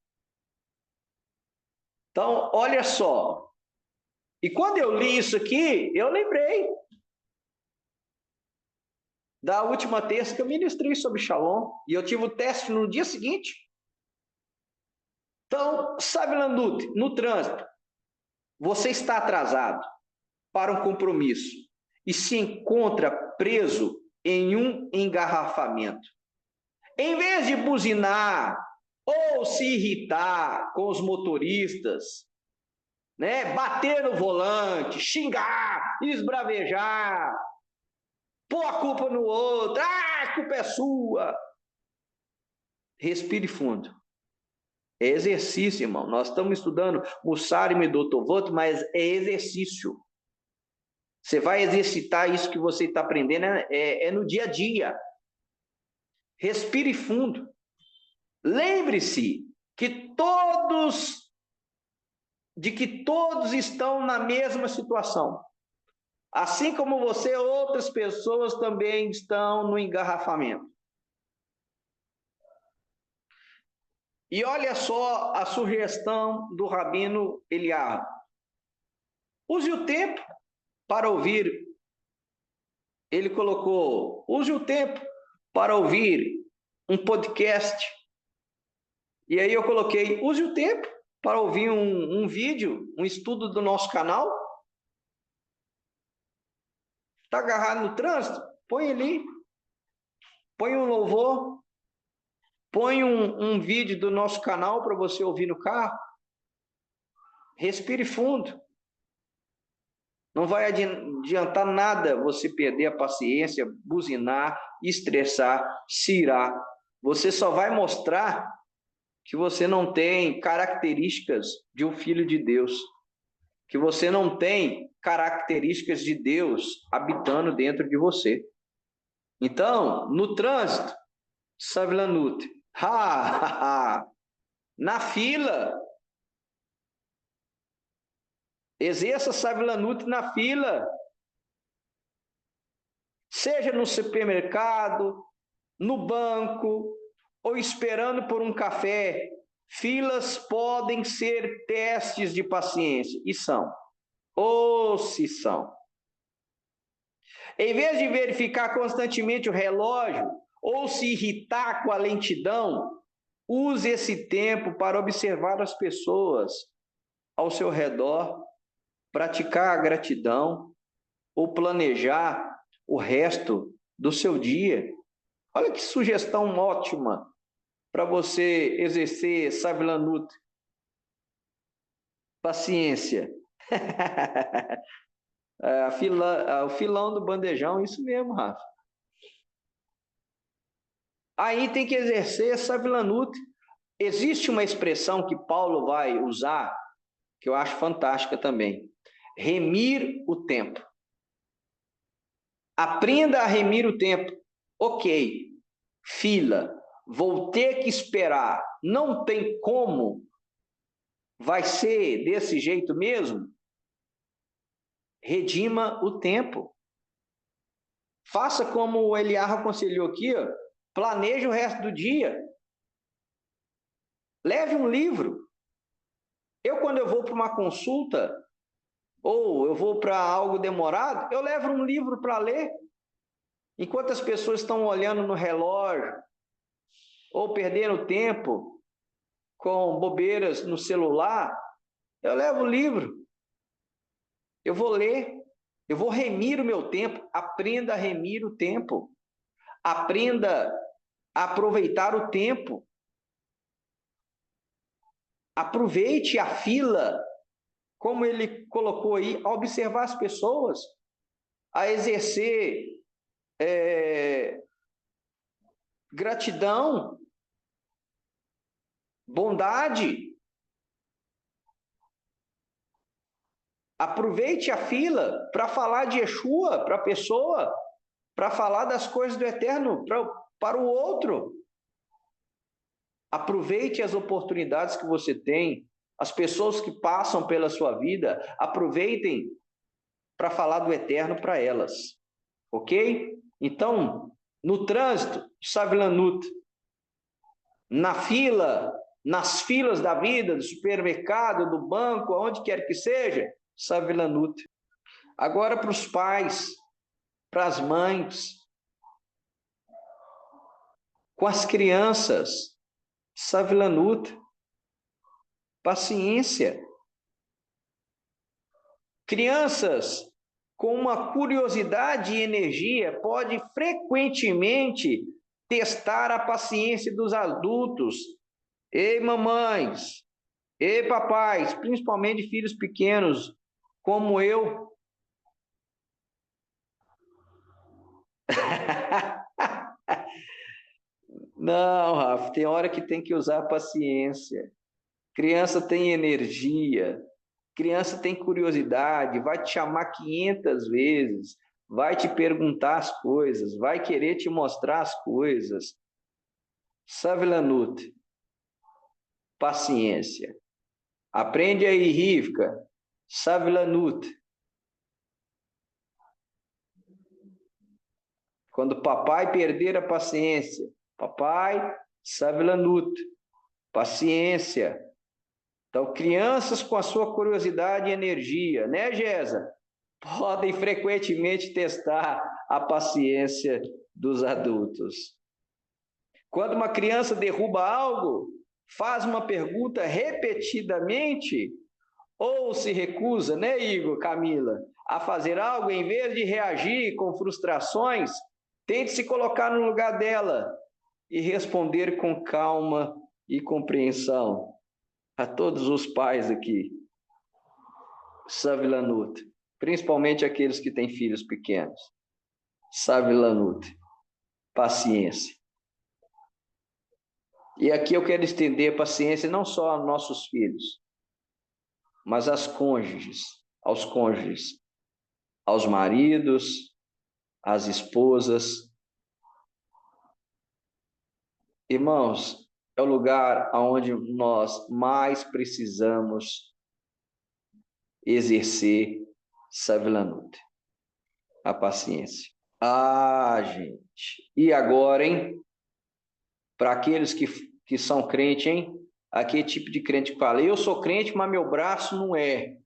Então, olha só. E quando eu li isso aqui, eu lembrei da última terça que eu ministrei sobre Shalom, e eu tive o teste no dia seguinte. Então, Savilanuto, no trânsito, você está atrasado para um compromisso e se encontra preso em um engarrafamento. Em vez de buzinar ou se irritar com os motoristas, né, bater no volante, xingar, esbravejar, pôr a culpa no outro, a culpa é sua. Respire fundo. É exercício, irmão. Nós estamos estudando Mussar e Medotovot, mas é exercício. Você vai exercitar isso que você está aprendendo no dia a dia. Respire fundo. Lembre-se que todos estão na mesma situação. Assim como você, outras pessoas também estão no engarrafamento. E olha só a sugestão do Rabino Eliardo. Use o tempo para ouvir. Ele colocou, use o tempo para ouvir um podcast. E aí eu coloquei, use o tempo para ouvir um vídeo, um estudo do nosso canal. Está agarrado no trânsito? Põe ali. Põe um louvor. Põe um vídeo do nosso canal para você ouvir no carro. Respire fundo. Não vai adiantar nada você perder a paciência, buzinar, estressar, se irar. Você só vai mostrar que você não tem características de um filho de Deus. Que você não tem características de Deus habitando dentro de você. Então, no trânsito, Savilanuto, na fila, exerça Savilanuto na fila, seja no supermercado, no banco, ou esperando por um café. Filas podem ser testes de paciência, e são, ou se são. Em vez de verificar constantemente o relógio, ou se irritar com a lentidão, use esse tempo para observar as pessoas ao seu redor, praticar a gratidão ou planejar o resto do seu dia. Olha que sugestão ótima para você exercer Savilanuto. Paciência. O filão do bandejão, isso mesmo, Rafa. Aí tem que exercer Savilanuto. Existe uma expressão que Paulo vai usar, que eu acho fantástica também. Remir o tempo. Aprenda a remir o tempo. Ok, fila, vou ter que esperar. Não tem como. Vai ser desse jeito mesmo? Redima o tempo. Faça como o Eliardo aconselhou aqui, ó. Planeje o resto do dia. Leve um livro. Quando eu vou para uma consulta, ou eu vou para algo demorado, eu levo um livro para ler. Enquanto as pessoas estão olhando no relógio, ou perdendo tempo com bobeiras no celular, eu levo o livro. Eu vou ler. Eu vou remir o meu tempo. Aprenda a remir o tempo. Aprenda a aproveitar o tempo. Aproveite a fila, como ele colocou aí, a observar as pessoas, a exercer gratidão, bondade. Aproveite a fila para falar de Yeshua para a pessoa, para falar das coisas do eterno para o outro. Aproveite as oportunidades que você tem, as pessoas que passam pela sua vida, aproveitem para falar do eterno para elas, ok? Então, no trânsito, Savilanut, na fila, nas filas da vida, do supermercado, do banco, aonde quer que seja, Savilanut. Agora para os pais, para as mães, com as crianças, Savilanut, paciência. Crianças com uma curiosidade e energia pode frequentemente testar a paciência dos adultos. Ei, mamães, ei, papais, principalmente filhos pequenos, como eu. Não, Rafa, tem hora que tem que usar a paciência. Criança tem energia, criança tem curiosidade, vai te chamar 500 vezes, vai te perguntar as coisas, vai querer te mostrar as coisas. Savilanut, paciência. Aprende aí, Rivka. Savilanut. Quando papai perder a paciência, papai, Savilanut, paciência. Então, crianças com a sua curiosidade e energia, né, Gesa? Podem frequentemente testar a paciência dos adultos. Quando uma criança derruba algo, faz uma pergunta repetidamente, ou se recusa, né, Igor, Camila, a fazer algo, em vez de reagir com frustrações, tente se colocar no lugar dela e responder com calma e compreensão. A todos os pais aqui, Savilanut, principalmente aqueles que têm filhos pequenos. Savilanut, paciência. E aqui eu quero estender paciência não só aos nossos filhos, mas aos cônjuges, aos maridos, às esposas. Irmãos, é o lugar onde nós mais precisamos exercer Savilanut, a paciência. Ah, gente, e agora, hein? Para aqueles que são crentes, hein? Aquele tipo de crente que fala, eu sou crente, mas meu braço não é.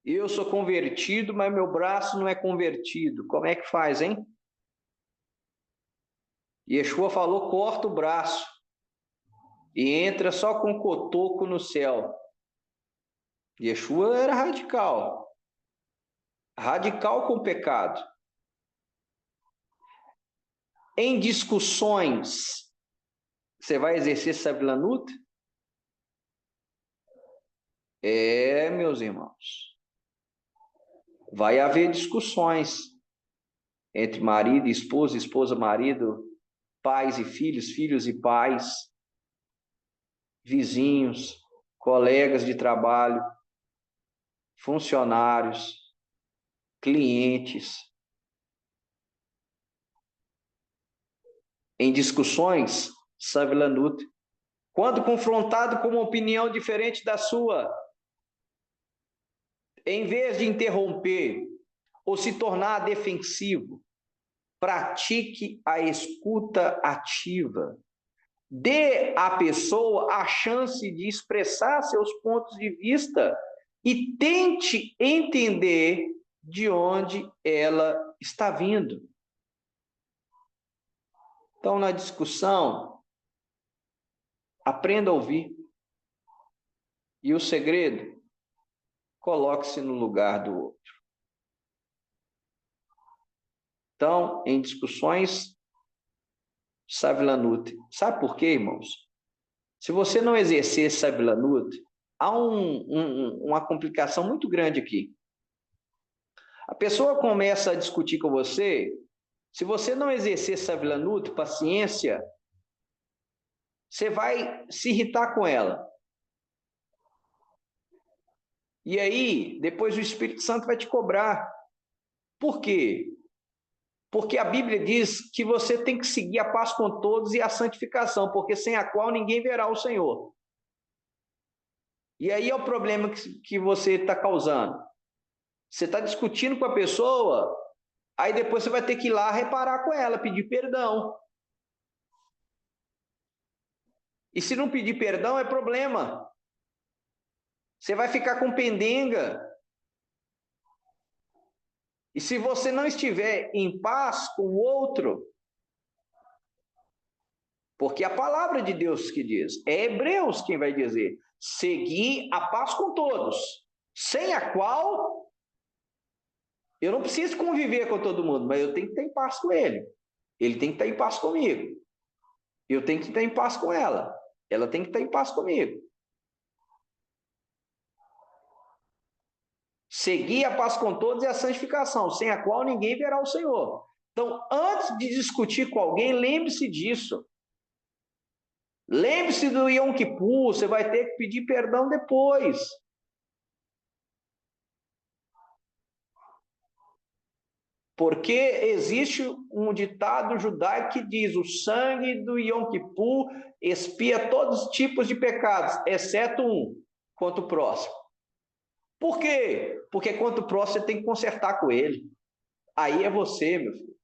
Eu sou convertido, mas meu braço não é convertido. Como é que faz, hein? Yeshua falou, corta o braço e entra só com cotoco no céu. Yeshua era radical. Radical com o pecado. Em discussões, você vai exercer Savilanut? É, meus irmãos. Vai haver discussões entre marido e esposa, esposa, marido, pais e filhos, filhos e pais, vizinhos, colegas de trabalho, funcionários, clientes. Em discussões, Savilanut, quando confrontado com uma opinião diferente da sua, em vez de interromper ou se tornar defensivo, pratique a escuta ativa. Dê à pessoa a chance de expressar seus pontos de vista e tente entender de onde ela está vindo. Então, na discussão, aprenda a ouvir. E o segredo, coloque-se no lugar do outro. Então, em discussões, Savilanut. Sabe por quê, irmãos? Se você não exercer Sabilanut, há uma complicação muito grande aqui. A pessoa começa a discutir com você, se você não exercer Sabilanut, paciência, você vai se irritar com ela. E aí, depois o Espírito Santo vai te cobrar. Por quê? Porque a Bíblia diz que você tem que seguir a paz com todos e a santificação, porque sem a qual ninguém verá o Senhor. E aí é o problema que você está causando. Você está discutindo com a pessoa, aí depois você vai ter que ir lá reparar com ela, pedir perdão. E se não pedir perdão, é problema. Você vai ficar com pendenga. E se você não estiver em paz com o outro, porque a palavra de Deus que diz, é Hebreus quem vai dizer, seguir a paz com todos, sem a qual eu não preciso conviver com todo mundo, mas eu tenho que estar em paz com ele. Ele tem que estar em paz comigo. Eu tenho que estar em paz com ela. Ela tem que estar em paz comigo. Seguir a paz com todos é a santificação, sem a qual ninguém verá o Senhor. Então, antes de discutir com alguém, lembre-se disso. Lembre-se do Yom Kippur, você vai ter que pedir perdão depois. Porque existe um ditado judaico que diz: o sangue do Yom Kippur expia todos os tipos de pecados, exceto um, quanto o próximo. Por quê? Porque quanto o próximo você tem que consertar com ele. Aí é você, meu filho.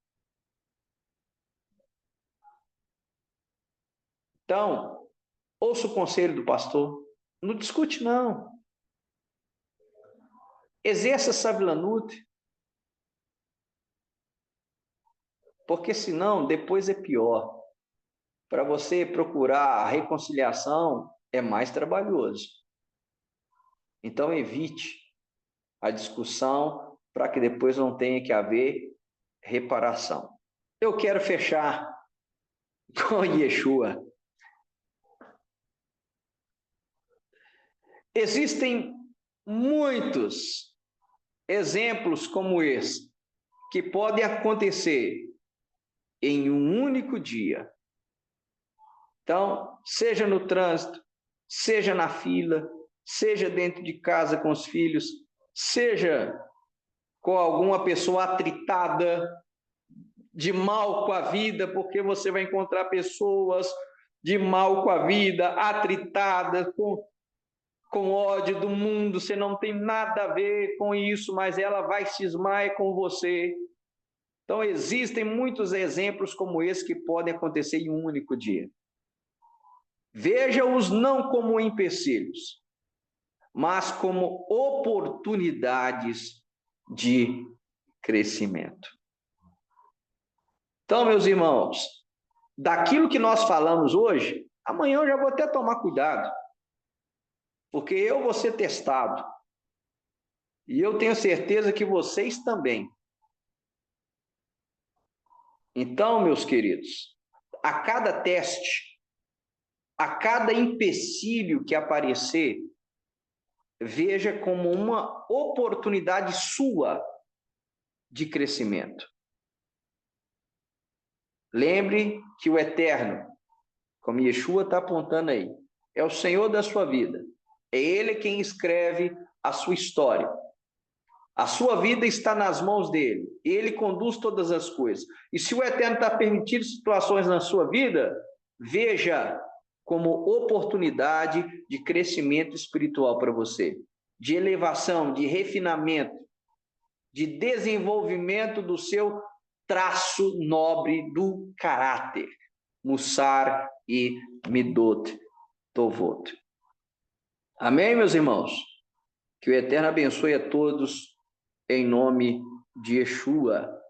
Então, ouça o conselho do pastor. Não discute, não. Exerça Savilanut. Porque senão, depois é pior. Para você procurar a reconciliação, é mais trabalhoso. Então, evite a discussão para que depois não tenha que haver reparação. Eu quero fechar com Yeshua. Existem muitos exemplos como esse que podem acontecer em um único dia. Então, seja no trânsito, seja na fila, seja dentro de casa com os filhos, seja com alguma pessoa atritada, de mal com a vida, porque você vai encontrar pessoas de mal com a vida, atritadas, com ódio do mundo, você não tem nada a ver com isso, mas ela vai cismar com você. Então, existem muitos exemplos como esse que podem acontecer em um único dia. Veja-os não como empecilhos, mas como oportunidades de crescimento. Então, meus irmãos, daquilo que nós falamos hoje, amanhã eu já vou até tomar cuidado, porque eu vou ser testado. E eu tenho certeza que vocês também. Então, meus queridos, a cada teste, a cada empecilho que aparecer, veja como uma oportunidade sua de crescimento. Lembre que o Eterno, como Yeshua está apontando aí, é o Senhor da sua vida. É Ele quem escreve a sua história. A sua vida está nas mãos dele. Ele conduz todas as coisas. E se o Eterno está permitindo situações na sua vida, veja como oportunidade de crescimento espiritual para você, de elevação, de refinamento, de desenvolvimento do seu traço nobre do caráter, Mussar e Midot Tovot. Amém, meus irmãos? Que o Eterno abençoe a todos em nome de Yeshua.